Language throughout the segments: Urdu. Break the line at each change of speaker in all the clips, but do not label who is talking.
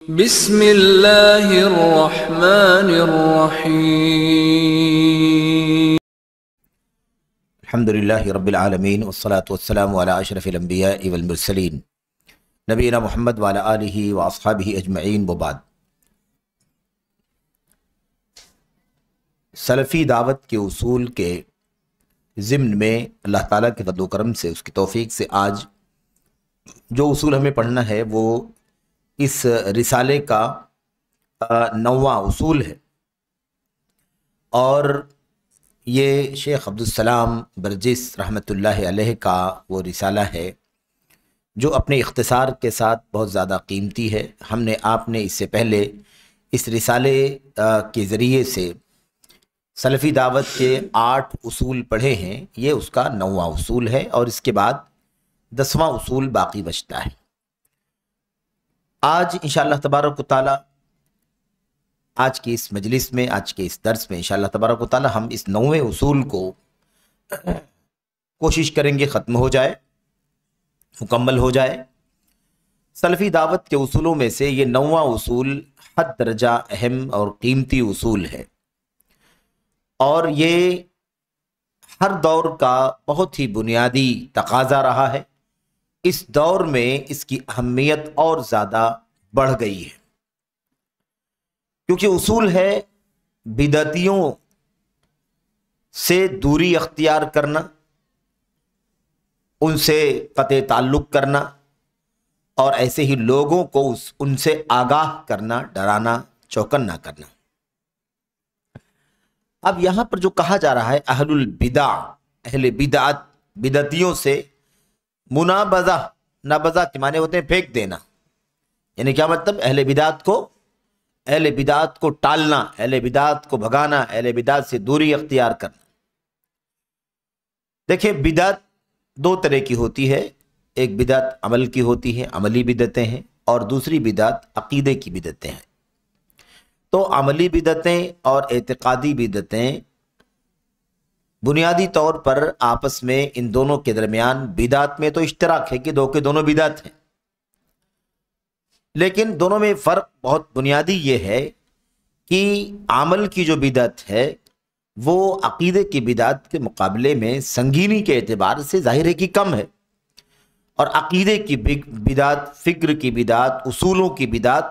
بسم اللہ الرحمن الرحیم
الحمدللہ رب العالمین والصلاة والسلام علی اشرف الانبیاء والمرسلین نبینا محمد وعلی آلہ واصحابہ اجمعین وبعد۔ سلفی دعوت کے اصول کے ضمن میں اللہ تعالیٰ کے فضل و کرم سے، اس کی توفیق سے آج جو اصول ہمیں پڑھنا ہے وہ اس رسالے کا 9واں اصول ہے، اور یہ شیخ عبدالسلام برجس رحمۃ اللہ علیہ کا وہ رسالہ ہے جو اپنے اختصار کے ساتھ بہت زیادہ قیمتی ہے۔ ہم نے آپ نے اس سے پہلے اس رسالے کے ذریعے سے سلفی دعوت کے 8 اصول پڑھے ہیں، یہ اس کا 9واں اصول ہے، اور اس کے بعد 10واں اصول باقی بچتا ہے۔ آج انشاءاللہ تبارک و تعالی آج کی اس مجلس میں، آج کے اس درس میں انشاءاللہ تبارک و تعالی ہم اس 9ویں اصول کو کوشش کریں گے ختم ہو جائے، مکمل ہو جائے۔ سلفی دعوت کے اصولوں میں سے یہ 9واں اصول حد درجہ اہم اور قیمتی اصول ہے، اور یہ ہر دور کا بہت ہی بنیادی تقاضا رہا ہے۔ اس دور میں اس کی اہمیت اور زیادہ بڑھ گئی ہے، کیونکہ اصول ہے بدعتیوں سے دوری اختیار کرنا، ان سے قطع تعلق کرنا، اور ایسے ہی لوگوں کو ان سے آگاہ کرنا، ڈرانا، چوکنا کرنا۔ اب یہاں پر جو کہا جا رہا ہے اہل البدع، اہل بدعت، بدعتیوں سے منابذہ، نابذہ کے معنی ہوتے ہیں پھینک دینا، یعنی کیا مطلب؟ اہل بدعت کو ٹالنا، اہل بدعت کو بھگانا، اہل بدعت سے دوری اختیار کرنا۔ دیکھیں، بدعت 2 طرح کی ہوتی ہے، ایک بدعت عمل کی ہوتی ہے، عملی بدعتیں ہیں، اور دوسری بدعت عقیدے کی بدعتیں ہیں۔ تو عملی بدعتیں اور اعتقادی بدعتیں بنیادی طور پر آپس میں ان دونوں کے درمیان بدعت میں تو اشتراک ہے کہ دونوں بدعت ہیں، لیکن دونوں میں فرق بہت بنیادی یہ ہے کہ عمل کی جو بدعت ہے وہ عقیدے کی بدعت کے مقابلے میں سنگینی کے اعتبار سے ظاہر ہے کہ کم ہے، اور عقیدے کی بدعت، فکر کی بدعت، اصولوں کی بدعت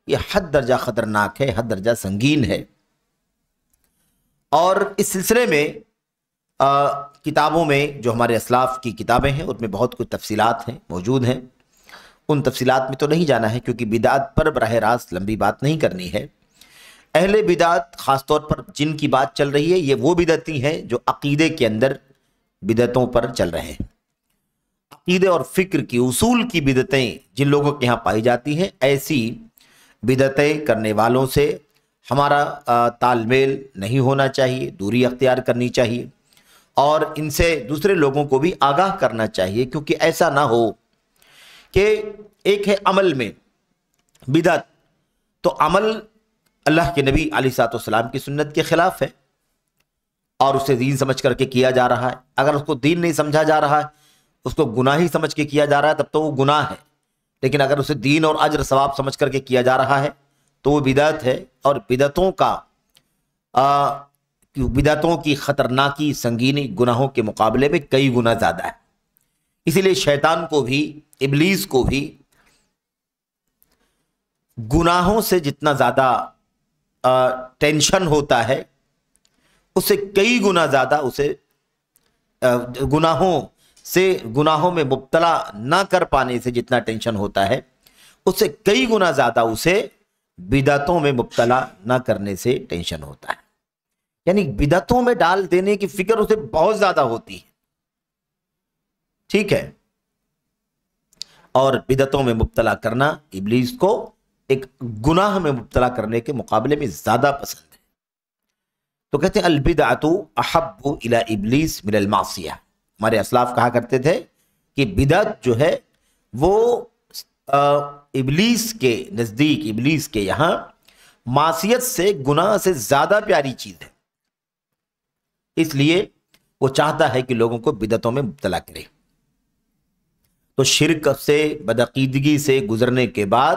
یہ حد درجہ خطرناک ہے، حد درجہ سنگین ہے۔ اور اس سلسلے میں کتابوں میں جو ہمارے اسلاف کی کتابیں ہیں ان میں بہت کچھ تفصیلات ہیں، موجود ہیں۔ ان تفصیلات میں تو نہیں جانا ہے، کیونکہ بدعت پر براہ راست لمبی بات نہیں کرنی ہے۔ اہل بدعت خاص طور پر جن کی بات چل رہی ہے، یہ وہ بدعتی ہیں جو عقیدے کے اندر بدعتوں پر چل رہے ہیں۔ عقیدے اور فکر کی، اصول کی بدعتیں جن لوگوں کے ہاں پائی جاتی ہیں، ایسی بدعتیں کرنے والوں سے ہمارا تال میل نہیں ہونا چاہیے، دوری اختیار کرنی چاہیے، اور ان سے دوسرے لوگوں کو بھی آگاہ کرنا چاہیے، کیونکہ ایسا نہ ہو کہ ایک ہے عمل میں بدعت، تو عمل اللہ کے نبی علیہ الصلوۃ والسلام کی سنت کے خلاف ہے اور اسے دین سمجھ کر کے کیا جا رہا ہے۔ اگر اس کو دین نہیں سمجھا جا رہا ہے، اس کو گناہی سمجھ کے کیا جا رہا ہے، تب تو وہ گناہ ہے، لیکن اگر اسے دین اور اجر ثواب سمجھ کر کے کیا جا رہا ہے تو وہ بدعت ہے، اور بدعتوں کی خطرناکی، سنگینی گناہوں کے مقابلے میں کئی گنا زیادہ ہے۔ اسی لیے شیطان کو بھی، ابلیس کو بھی گناہوں سے جتنا زیادہ ٹینشن ہوتا ہے، اس سے کئی گنا زیادہ اسے گناہوں میں مبتلا نہ کر پانے سے جتنا ٹینشن ہوتا ہے، اس سے کئی گنا زیادہ اسے بدعتوں میں مبتلا نہ کرنے سے ٹینشن ہوتا ہے۔ یعنی بدعتوں میں ڈال دینے کی فکر اسے بہت زیادہ ہوتی ہے، ٹھیک ہے، اور بدعتوں میں مبتلا کرنا ابلیس کو ایک گناہ میں مبتلا کرنے کے مقابلے میں زیادہ پسند ہے۔ تو کہتے ہیں البدعۃ احب الی ابلیس من المعصیہ۔ ہمارے اسلاف کہا کرتے تھے کہ بدعت جو ہے وہ ابلیس کے نزدیک، ابلیس کے یہاں معصیت سے، گناہ سے زیادہ پیاری چیز ہے، اس لیے وہ چاہتا ہے کہ لوگوں کو بدعتوں میں مبتلا کرے۔ تو شرک سے، بدعقیدگی سے گزرنے کے بعد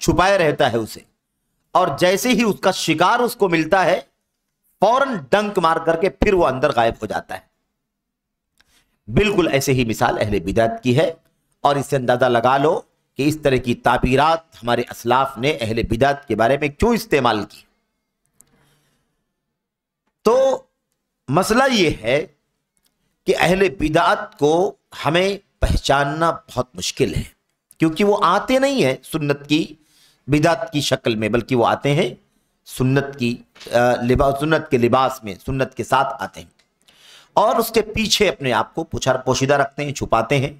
چھپائے رہتا ہے اسے، اور جیسے ہی اس کا شکار اس کو ملتا ہے فوراً ڈنک مار کر کے پھر وہ اندر غائب ہو جاتا ہے۔ بالکل ایسے ہی مثال اہل بدعت کی ہے، اور اس سے اندازہ لگا لو کہ اس طرح کی تعبیرات ہمارے اسلاف نے اہل بدعت کے بارے میں کیوں استعمال کی۔ تو مسئلہ یہ ہے کہ اہل بدعت کو ہمیں پہچاننا بہت مشکل ہے، کیونکہ وہ آتے نہیں ہیں سنت کی بدعت کی شکل میں، بلکہ وہ آتے ہیں سنت کے لباس میں، سنت کے ساتھ آتے ہیں، اور اس کے پیچھے اپنے آپ کو پوشیدہ رکھتے ہیں، چھپاتے ہیں،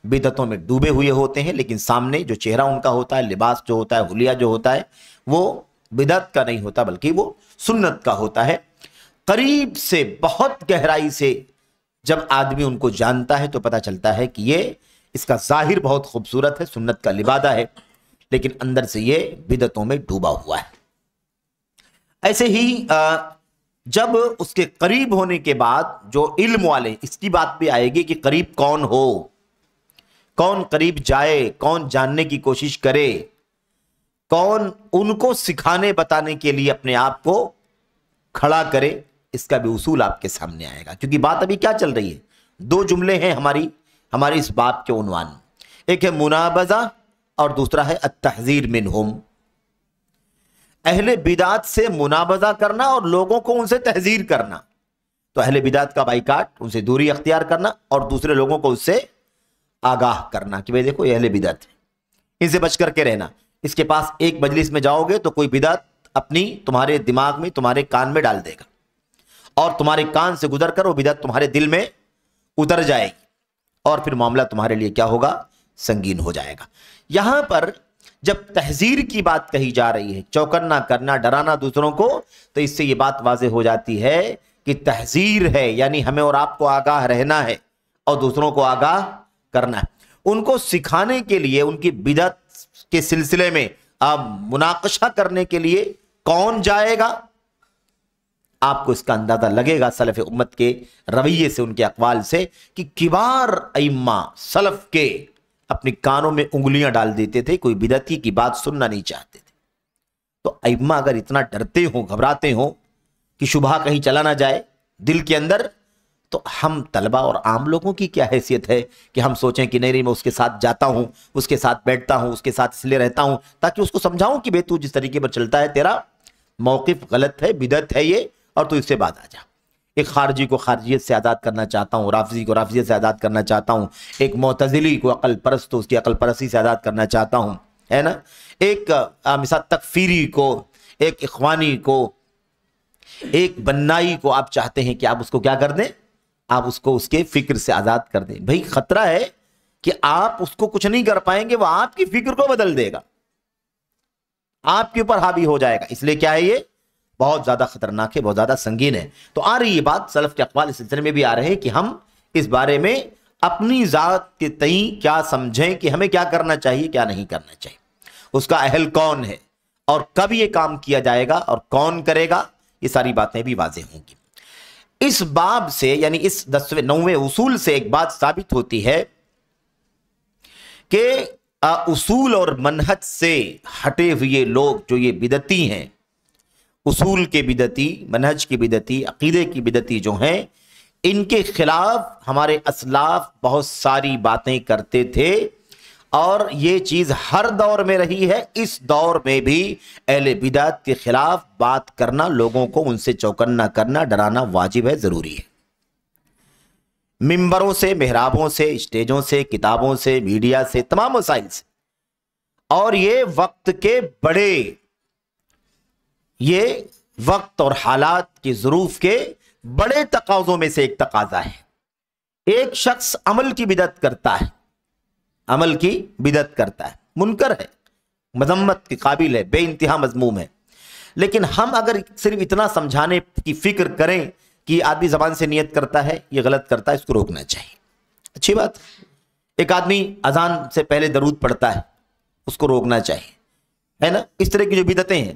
بدعتوں میں ڈوبے ہوئے ہوتے ہیں، لیکن سامنے جو چہرہ ان کا ہوتا ہے، لباس جو ہوتا ہے، حلیہ جو ہوتا ہے، وہ بدعت کا نہیں ہوتا بلکہ وہ سنت کا ہوتا ہے۔ قریب سے، بہت گہرائی سے جب آدمی ان کو جانتا ہے تو پتہ چلتا ہے کہ یہ اس کا ظاہر بہت خوبصورت ہے، سنت کا لبادہ ہے، لیکن اندر سے یہ بدعتوں میں ڈوبا ہوا ہے۔ ایسے ہی جب اس کے قریب ہونے کے بعد جو علم والے، اس کی بات بھی آئے گی کہ قریب کون ہو، کون قریب جائے، کون جاننے کی کوشش کرے، کون ان کو سکھانے بتانے کے لیے اپنے آپ کو کھڑا کرے، اس کا بھی اصول آپ کے سامنے آئے گا۔ کیونکہ بات ابھی کیا چل رہی ہے، دو جملے ہیں ہماری اس باب کے عنوان، ایک ہے منابذہ اور دوسرا ہے التحذیر منہم۔ اہل بدعت سے منابذہ کرنا اور لوگوں کو ان سے تحذیر کرنا، تو اہل بدعت کا بائیکاٹ، ان سے دوری اختیار کرنا، اور دوسرے لوگوں کو اس سے آگاہ کرنا کہ بھئی دیکھو یہ اہل بدعت ہے، ان سے بچ کر کے رہنا۔ اس کے پاس ایک مجلس میں جاؤ گے تو کوئی بدعت اپنی تمہارے دماغ میں، تمہارے کان میں ڈال دے گا، اور تمہارے کان سے گزر کر وہ بدعت تمہارے دل میں اتر جائے گی، اور پھر معاملہ تمہارے لیے کیا ہوگا، سنگین ہو جائے گا۔ یہاں پر جب تحذیر کی بات کہی جا رہی ہے، چوکنا کرنا، ڈرانا دوسروں کو، تو اس سے یہ بات واضح ہو جاتی ہے کہ تحذیر ہے، یعنی ہمیں اور آپ کو آگاہ رہنا ہے اور دوسروں کو آگاہ کرنا ہے۔ ان کو سکھانے کے لیے، ان کی بدعت کے سلسلے میں مناقشہ کرنے کے لیے کون جائے گا، آپ کو اس کا اندازہ لگے گا سلف امت کے رویے سے، ان کے اقوال سے، کہ کبار ائمہ سلف کے اپنے کانوں میں انگلیاں ڈال دیتے تھے، کوئی بدعتی کی بات سننا نہیں چاہتے تھے۔ تو ائمہ اگر اتنا ڈرتے ہوں، گھبراتے ہوں کہ شبہ کہیں چلا نہ جائے دل کے اندر، تو ہم طلبہ اور عام لوگوں کی کیا حیثیت ہے کہ ہم سوچیں کہ نہیں میں اس کے ساتھ جاتا ہوں، اس کے ساتھ بیٹھتا ہوں، اس کے ساتھ اس لیے رہتا ہوں تاکہ اس کو سمجھاؤں کہ بے تو جس طریقے پر چلتا ہے تیرا موقف غلط ہے، بدعت ہے یہ، اور تو اس سے بعد آ جا۔ ایک خارجی کو خارجیت سے آزاد کرنا چاہتا ہوں، رافضی کو رافضیت سے آزاد کرنا چاہتا ہوں، ایک معتزلی کو عقل پرست تو اس کی عقل پرستی سے آزاد کرنا چاہتا ہوں، ہے نا، ایک مثال تکفیری کو، ایک اخوانی کو، ایک بنائی کو آپ چاہتے ہیں کہ آپ اس کو کیا کر دیں، آپ اس کو اس کے فکر سے آزاد کر دیں۔ بھئی خطرہ ہے کہ آپ اس کو کچھ نہیں کر پائیں گے، وہ آپ کی فکر کو بدل دے گا، آپ کے اوپر حاوی ہو جائے گا۔ اس لیے کیا ہے، یہ بہت زیادہ خطرناک ہے، بہت زیادہ سنگین ہے۔ تو آ رہی یہ بات سلف کے اقوال اس سلسلے میں بھی آ رہے ہیں کہ ہم اس بارے میں اپنی ذات کے تئیں کیا سمجھیں کہ ہمیں کیا کرنا چاہیے، کیا نہیں کرنا چاہیے، اس کا اہل کون ہے، اور کب یہ کام کیا جائے گا اور کون کرے گا، یہ ساری باتیں بھی واضح ہوں گی۔ اس باب سے، یعنی اس 9ویں اصول سے ایک بات ثابت ہوتی ہے کہ اصول اور منہج سے ہٹے ہوئے لوگ جو یہ بدعتی ہیں، اصول کے بدعتی، منہج کے بدعتی، عقیدے کی بدعتی جو ہیں، ان کے خلاف ہمارے اسلاف بہت ساری باتیں کرتے تھے، اور یہ چیز ہر دور میں رہی ہے۔ اس دور میں بھی اہل بدعت کے خلاف بات کرنا، لوگوں کو ان سے چوکنا کرنا، ڈرانا واجب ہے، ضروری ہے۔ ممبروں سے، محرابوں سے، اسٹیجوں سے، کتابوں سے، میڈیا سے، تمام وسائل سے، اور یہ وقت کے بڑے، یہ وقت اور حالات کی ظروف کے بڑے تقاضوں میں سے ایک تقاضا ہے۔ ایک شخص عمل کی بدعت کرتا ہے، عمل کی بدعت کرتا ہے، منکر ہے، مذمت کے قابل ہے، بے انتہا مذموم ہے، لیکن ہم اگر صرف اتنا سمجھانے کی فکر کریں کہ یہ آدمی زبان سے نیت کرتا ہے، یہ غلط کرتا ہے، اس کو روکنا چاہیے، اچھی بات۔ ایک آدمی اذان سے پہلے درود پڑھتا ہے، اس کو روکنا چاہیے، ہے نا۔ اس طرح کی جو بدعتیں ہیں،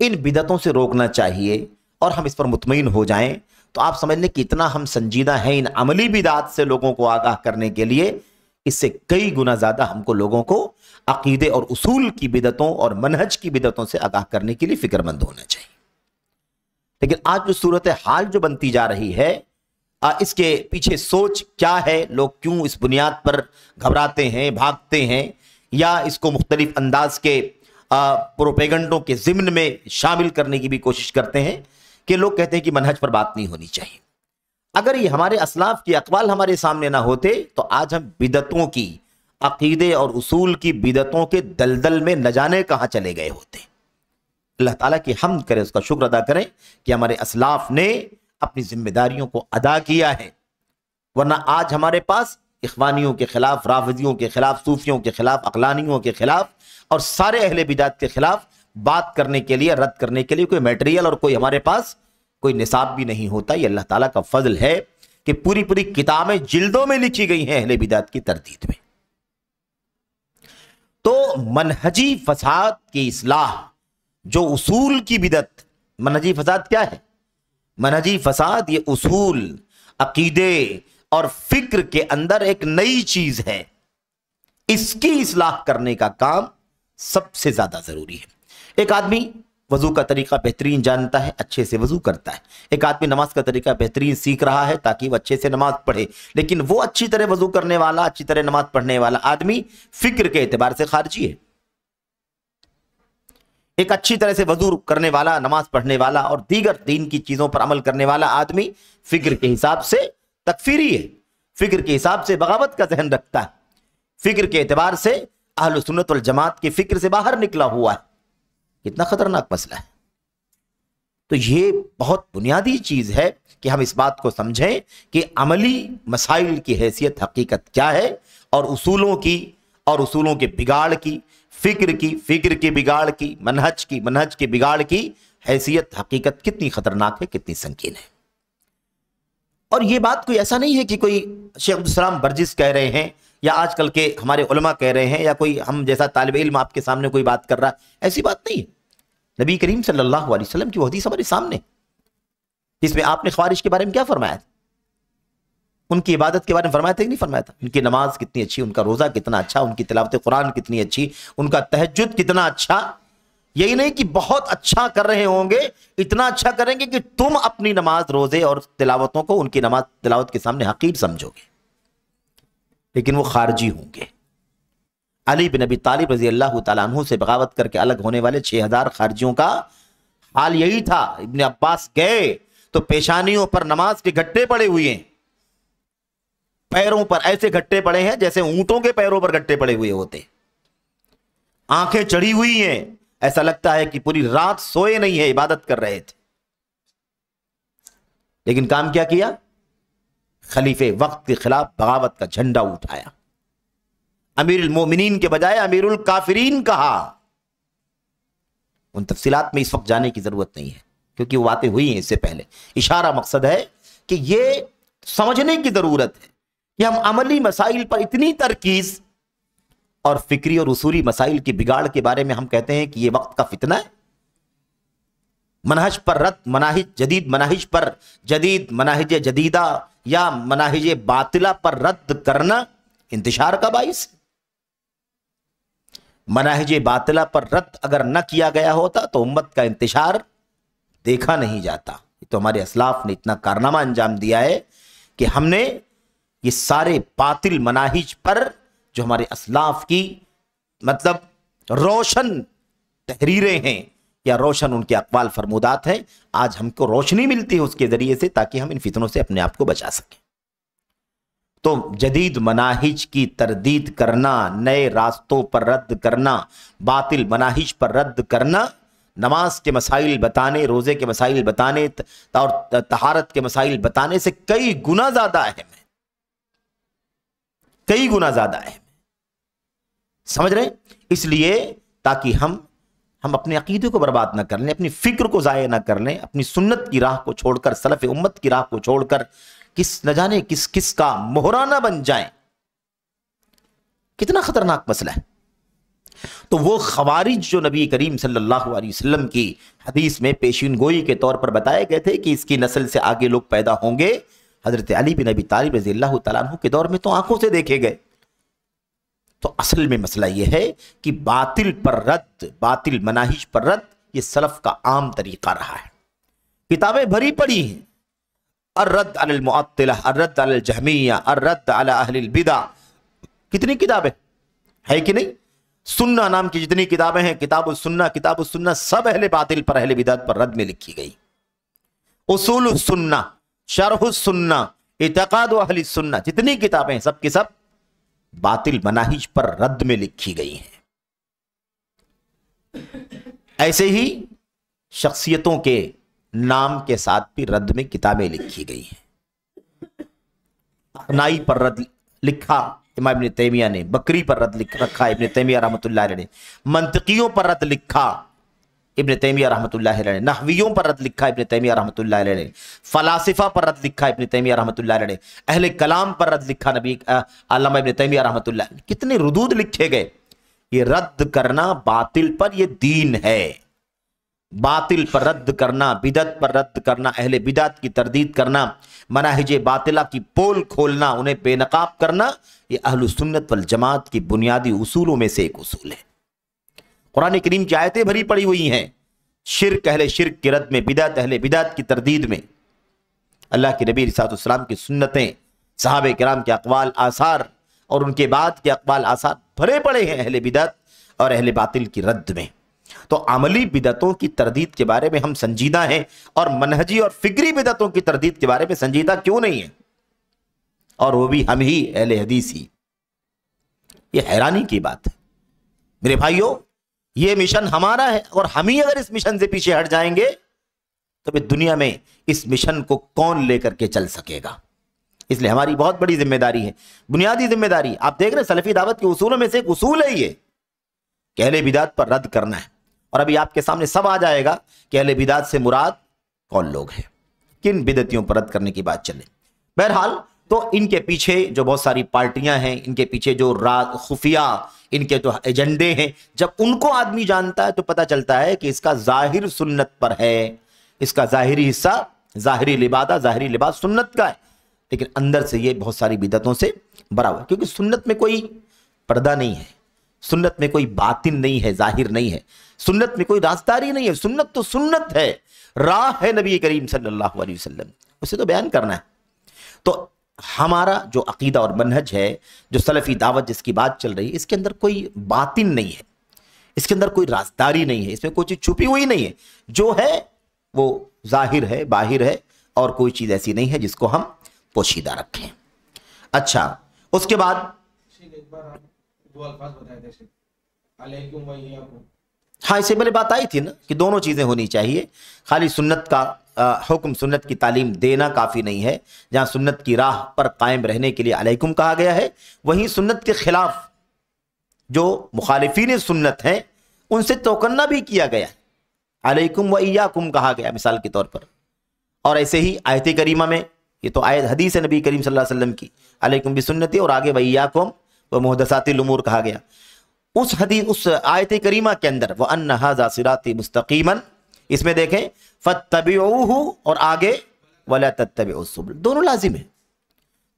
ان بدعتوں سے روکنا چاہیے، اور ہم اس پر مطمئن ہو جائیں تو آپ سمجھ لیں کہ اتنا ہم سنجیدہ ہیں ان عملی بدعات سے لوگوں کو آگاہ کرنے کے لیے، اس سے کئی گنا زیادہ ہم کو لوگوں کو عقیدے اور اصول کی بدعتوں اور منہج کی بدعتوں سے آگاہ کرنے کے لیے فکر مند ہونا چاہیے۔ لیکن آج جو صورتحال جو بنتی جا رہی ہے، اس کے پیچھے سوچ کیا ہے، لوگ کیوں اس بنیاد پر گھبراتے ہیں، بھاگتے ہیں، یا اس کو مختلف انداز کے پروپیگنڈوں کے ضمن میں شامل کرنے کی بھی کوشش کرتے ہیں کہ لوگ کہتے ہیں کہ منہج پر بات نہیں ہونی چاہیے۔ اگر یہ ہمارے اسلاف کے اقوال ہمارے سامنے نہ ہوتے تو آج ہم بدعتوں کی، عقیدے اور اصول کی بدعتوں کے دلدل میں نہ جانے کہاں چلے گئے ہوتے۔ اللہ تعالیٰ کی حمد کریں، اس کا شکر ادا کریں کہ ہمارے اسلاف نے اپنی ذمہ داریوں کو ادا کیا ہے، ورنہ آج ہمارے پاس اخوانیوں کے خلاف، رافضیوں کے خلاف، صوفیوں کے خلاف، عقلانیوں کے خلاف اور سارے اہل بدعت کے خلاف بات کرنے کے لیے، رد کرنے کے لیے کوئی میٹیریل اور کوئی ہمارے پاس کوئی نصاب بھی نہیں ہوتا۔ یہ اللہ تعالیٰ کا فضل ہے کہ پوری پوری کتابیں جلدوں میں لکھی گئی ہیں اہل بدعت کی تردید میں۔ تو منہجی فساد کی اصلاح، جو اصول کی بدعت، منہجی فساد کیا ہے؟ منہجی فساد یہ اصول، عقیدے اور فکر کے اندر ایک نئی چیز ہے، اس کی اصلاح کرنے کا کام سب سے زیادہ ضروری ہے۔ ایک آدمی وضو کا طریقہ بہترین جانتا ہے، اچھے سے وضو کرتا ہے۔ ایک آدمی نماز کا طریقہ بہترین سیکھ رہا ہے تاکہ وہ اچھے سے نماز پڑھے، لیکن وہ اچھی طرح وضو کرنے والا، اچھی طرح نماز پڑھنے والا آدمی فکر کے اعتبار سے خارجی ہے۔ ایک اچھی طرح سے وضو کرنے والا، نماز پڑھنے والا اور دیگر دین کی چیزوں پر عمل کرنے والا آدمی فکر کے حساب سے تکفیری ہے، فکر کے حساب سے بغاوت کا ذہن رکھتا ہے، فکر کے اعتبار سے اہل سنت والجماعت کی فکر سے باہر نکلا ہوا ہے۔ کتنا خطرناک مسئلہ ہے۔ تو یہ بہت بنیادی چیز ہے کہ ہم اس بات کو سمجھیں کہ عملی مسائل کی حیثیت حقیقت کیا ہے، اور اصولوں کے بگاڑ کی، فکر کی بگاڑ کی، منہج کی بگاڑ کی حیثیت حقیقت کتنی خطرناک ہے، کتنی سنگین ہے۔ اور یہ بات کوئی ایسا نہیں ہے کہ کوئی شیخ عبدالسلام برجس کہہ رہے ہیں، یا آج کل کے ہمارے علماء کہہ رہے ہیں، یا کوئی ہم جیسا طالب علم آپ کے سامنے کوئی بات کر رہا ہے، ایسی بات نہیں ہے۔ نبی کریم صلی اللہ علیہ وسلم کی وہ حدیث ہمارے سامنے، جس میں آپ نے خوارج کے بارے میں کیا فرمایا تھا؟ ان کی عبادت کے بارے میں فرمایا تھا کہ نہیں فرمایا تھا؟ ان کی نماز کتنی اچھی، ان کا روزہ کتنا اچھا، ان کی تلاوت قرآن کتنی اچھی، ان کا تہجد کتنا اچھا۔ یہی نہیں کہ بہت اچھا کر رہے ہوں گے، اتنا اچھا کریں گے کہ تم اپنی نماز، روزے اور تلاوتوں کو ان کی نماز تلاوت کے سامنے حقیر سمجھو گے، لیکن وہ خارجی ہوں گے۔ علی بن ابی طالب رضی اللہ تعالیٰ عنہ سے بغاوت کر کے الگ ہونے والے 6000 خارجیوں کا حال یہی تھا۔ ابن عباس گئے تو پیشانیوں پر نماز کے گھٹے پڑے ہوئے ہیں، پیروں پر ایسے گھٹے پڑے ہیں جیسے اونٹوں کے پیروں پر گھٹے پڑے ہوئے ہوتے، آنکھیں چڑھی ہوئی ہیں، ایسا لگتا ہے کہ پوری رات سوئے نہیں ہے، عبادت کر رہے تھے۔ لیکن کام کیا کیا؟ خلیفہ وقت کے خلاف بغاوت کا جھنڈا اٹھایا، امیر المومنین کے بجائے امیر الکافرین کہا۔ ان تفصیلات میں اس وقت جانے کی ضرورت نہیں ہے کیونکہ وہ باتیں ہوئی ہیں اس سے پہلے۔ اشارہ مقصد ہے کہ یہ سمجھنے کی ضرورت ہے کہ ہم عملی مسائل پر اتنی ترکیز اور فکری اور اصولی مسائل کی بگاڑ کے بارے میں ہم کہتے ہیں کہ یہ وقت کا فتنہ ہے۔ منہج پر رد، جدید مناہج جدیدہ یا مناہج باطلہ پر رد کرنا انتشار کا باعث ہے۔ مناہج باطلہ پر رد اگر نہ کیا گیا ہوتا تو امت کا انتشار دیکھا نہیں جاتا۔ تو ہمارے اسلاف نے اتنا کارنامہ انجام دیا ہے کہ ہم نے یہ سارے باطل مناہج پر جو ہمارے اسلاف کی مطلب روشن تحریریں ہیں یا روشن ان کے اقوال فرمودات ہیں، آج ہم کو روشنی ملتی ہے اس کے ذریعے سے، تاکہ ہم ان فتنوں سے اپنے آپ کو بچا سکیں۔ تو جدید مناہج کی تردید کرنا، نئے راستوں پر رد کرنا، باطل مناہج پر رد کرنا، نماز کے مسائل بتانے، روزے کے مسائل بتانے اور طہارت کے مسائل بتانے سے کئی گنا زیادہ اہم ہے، کئی گنا زیادہ اہم ہے۔ سمجھ رہے ہیں؟ اس لیے تاکہ ہم اپنے عقیدے کو برباد نہ کر لیں، اپنی فکر کو ضائع نہ کر لیں، اپنی سنت کی راہ کو چھوڑ کر، سلف امت کی راہ کو چھوڑ کر نہ جانے کس کا مہرانہ بن جائیں۔ کتنا خطرناک مسئلہ ہے۔ تو وہ خوارج جو نبی کریم صلی اللہ علیہ وسلم کی حدیث میں پیشین گوئی کے طور پر بتائے گئے تھے کہ اس کی نسل سے آگے لوگ پیدا ہوں گے، حضرت علی بن ابی طالب رضی اللہ تعالیٰ عنہ کے دور میں تو آنکھوں سے دیکھے گئے۔ تو اصل میں مسئلہ یہ ہے کہ باطل پر رد، باطل مناہج پر رد، یہ سلف کا عام طریقہ رہا ہے۔ کتابیں بھری پڑی ہیں، الرد علی المعطلہ، الرد علی الجہمیہ، الرد علی اہل البدع، کتنی کتابیں ہے کہ نہیں؟ سنہ نام کی جتنی کتابیں ہیں، کتاب السنہ سب اہل باطل پر، اہل بدعت پر رد میں لکھی گئی۔ اصول السنہ، شرح السنہ، اعتقاد اہل السنہ، جتنی کتابیں ہیں سب کی سب باطل مناہج پر رد میں لکھی گئی ہیں۔ ایسے ہی شخصیتوں کے نام کے ساتھ بھی رد میں کتابیں لکھی گئی ہیں۔ نائی پر رد لکھا امام ابن تیمیہ نے، بکری پر رد رکھا ابن تیمیہ رحمۃ اللہ علیہ نے، منطقیوں پر رد لکھا ابن تیمیہ رحمۃ اللہ علیہ نے، نحویوں پر رد لکھا ابن تیمیہ رحمۃ اللہ علیہ نے، فلاسفہ پر رد لکھا ابن تیمیہ رحمۃ اللہ علیہ نے، اہل کلام پر رد لکھا علامہ ابن تیمیہ رحمۃ اللہ علیہ۔ کتنے ردود لکھے گئے۔ یہ رد کرنا باطل پر، یہ دین ہے۔ باطل پر رد کرنا، بدعت پر رد کرنا، اہل بدعت کی تردید کرنا، مناہج باطلہ کی پول کھولنا، انہیں بے نقاب کرنا، یہ اہل سنت والجماعت کی بنیادی اصولوں میں سے ایک اصول ہے۔ قرآن کریم کی آیتیں بھری پڑی ہوئی ہیں شرک، اہل شرک کی رد میں، بدعت، اہل بدعت کی تردید میں۔ اللہ کے نبی علیہ السلام کی سنتیں، صحابہ کرام کے اقوال آثار اور ان کے بعد کے اقوال آثار بھرے پڑے ہیں اہل بدعت اور اہل باطل کی رد میں۔ تو عملی بدعتوں کی تردید کے بارے میں ہم سنجیدہ ہیں، اور منہجی اور فکری بدعتوں کی تردید کے بارے میں سنجیدہ کیوں نہیں ہیں؟ اور وہ بھی ہم ہی اہل حدیث ہی۔ یہ حیرانی کی بات ہے میرے بھائیوں۔ یہ مشن ہمارا ہے، اور ہم ہی اگر اس مشن سے پیچھے ہٹ جائیں گے تو پھر دنیا میں اس مشن کو کون لے کر کے چل سکے گا؟ اس لیے ہماری بہت بڑی ذمہ داری ہے، بنیادی ذمہ داری۔ آپ دیکھ رہے ہیں سلفی دعوت کے اصولوں میں سے ایک اصول ہے یہ کہ اہل بدعت پر رد کرنا ہے۔ اور ابھی آپ کے سامنے سب آ جائے گا کہ اہل بدعت سے مراد کون لوگ ہیں، کن بدعتیوں پر رد کرنے کی بات چلے۔ بہرحال تو ان کے پیچھے جو بہت ساری پارٹیاں ہیں، ان کے پیچھے جو خفیہ ان کے جو ایجنڈے ہیں، جب ان کو آدمی جانتا ہے تو پتہ چلتا ہے کہ اس کا ظاہر سنت پر ہے، اس کا ظاہری حصہ، ظاہری لباس سنت کا ہے، لیکن اندر سے یہ بہت ساری بدعتوں سے بھرا ہوا ہے، کیونکہ سنت میں کوئی پردہ نہیں ہے، سنت میں کوئی باطن نہیں ہے، ظاہر نہیں ہے، سنت میں کوئی رازداری نہیں ہے۔ سنت تو سنت ہے، راہ ہے نبی کریم صلی اللہ علیہ وسلم، اسے تو بیان کرنا ہے۔ تو ہمارا جو عقیدہ اور منہج ہے، جو سلفی دعوت جس کی بات چل رہی ہے، اس کے اندر کوئی باطن نہیں ہے، اس کے اندر کوئی رازداری نہیں ہے، اس میں کوئی چیز چھپی ہوئی نہیں ہے، جو ہے وہ ظاہر ہے، باہر ہے، اور کوئی چیز ایسی نہیں ہے جس کو ہم پوشیدہ رکھیں۔ اچھا، اس کے بعد ہاں، اسے پہلے بات آئی تھی نا کہ دونوں چیزیں ہونی چاہیے، خالی سنت کا حکم، سنت کی تعلیم دینا کافی نہیں ہے۔ جہاں سنت کی راہ پر قائم رہنے کے لیے علیکم کہا گیا ہے، وہیں سنت کے خلاف جو مخالفین سنت ہیں ان سے توقنا بھی کیا گیا ہے، علیکم و ایاکم کہا گیا مثال کے طور پر۔ اور ایسے ہی آیت کریمہ میں، یہ تو آیت حدیث ہے نبی کریم صلی اللہ علیہ وسلم کی، علیکم بسنتی، اور آگے و ایاکم و محدثات الامور کہا گیا۔ اس آیت کریمہ کے اندر وَأَنَّ هَذَا صِرَاطِي مُسْتَقِيمًا، اس میں دیکھیں فَاتَّبِعُوهُ اور آگے وَلَا تَتَّبِعُوا السُّبُلَ، دونوں لازم ہیں،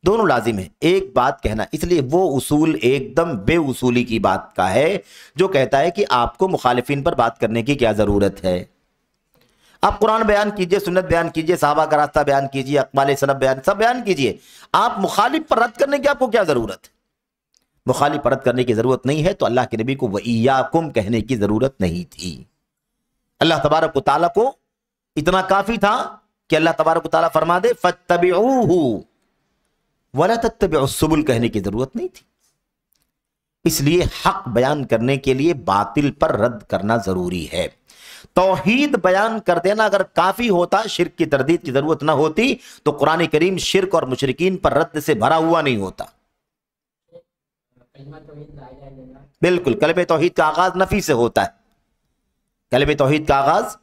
دونوں لازم ہیں۔ ایک بات کہنا، اس لیے وہ اصول ایک دم بے اصولی کی بات کا ہے جو کہتا ہے کہ آپ کو مخالفین پر بات کرنے کی کیا ضرورت ہے۔ آپ قرآن بیان کیجئے، سنت بیان کیجئے، صحابہ کا راستہ بیان کیجئے، اقوال سلف بیان، سب بیان کیجئے، آپ مخالف پر رد کرنے کی آپ کو کیا ضرورت ہے؟ مخالف پر رد کرنے کی ضرورت نہیں ہے تو اللہ کے نبی کو وَإِيَّاكُمْ کہنے کی ضرورت نہیں تھی۔ اللہ تبارک و تعالیٰ کو اتنا کافی تھا کہ اللہ تبارک و تعالیٰ فرما دے فَاتَّبِعُوهُ وَلَا تَتَّبِعُوا السُّبُلَ کہنے کی ضرورت نہیں تھی۔ اس لیے حق بیان کرنے کے لیے باطل پر رد کرنا ضروری ہے۔ توحید بیان کر دینا اگر کافی ہوتا، شرک کی تردید کی ضرورت نہ ہوتی، تو قرآن کریم شرک اور مشرکین پر رد سے بھرا ہوا نہیں ہوتا۔ بالکل، کلمہ توحید کا آغاز نفی سے ہوتا ہے، کلمہ توحید کا آغاز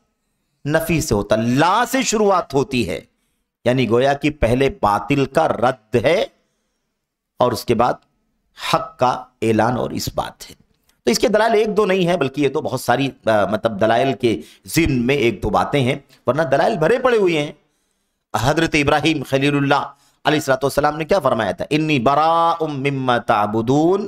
نفی سے ہوتا ہے، لا سے شروعات ہوتی ہے، یعنی گویا کہ پہلے باطل کا رد ہے اور اس کے بعد حق کا اعلان اور اس بات ہے۔ تو اس کے دلائل ایک دو نہیں ہیں، بلکہ یہ تو بہت ساری مطلب دلائل کے ضمن میں ایک دو باتیں ہیں، ورنہ دلائل بھرے پڑے ہوئے ہیں۔ حضرت ابراہیم خلیل اللہ علیہ الصلوۃ والسلام نے کیا فرمایا تھا؟ انی براء مما تعبدون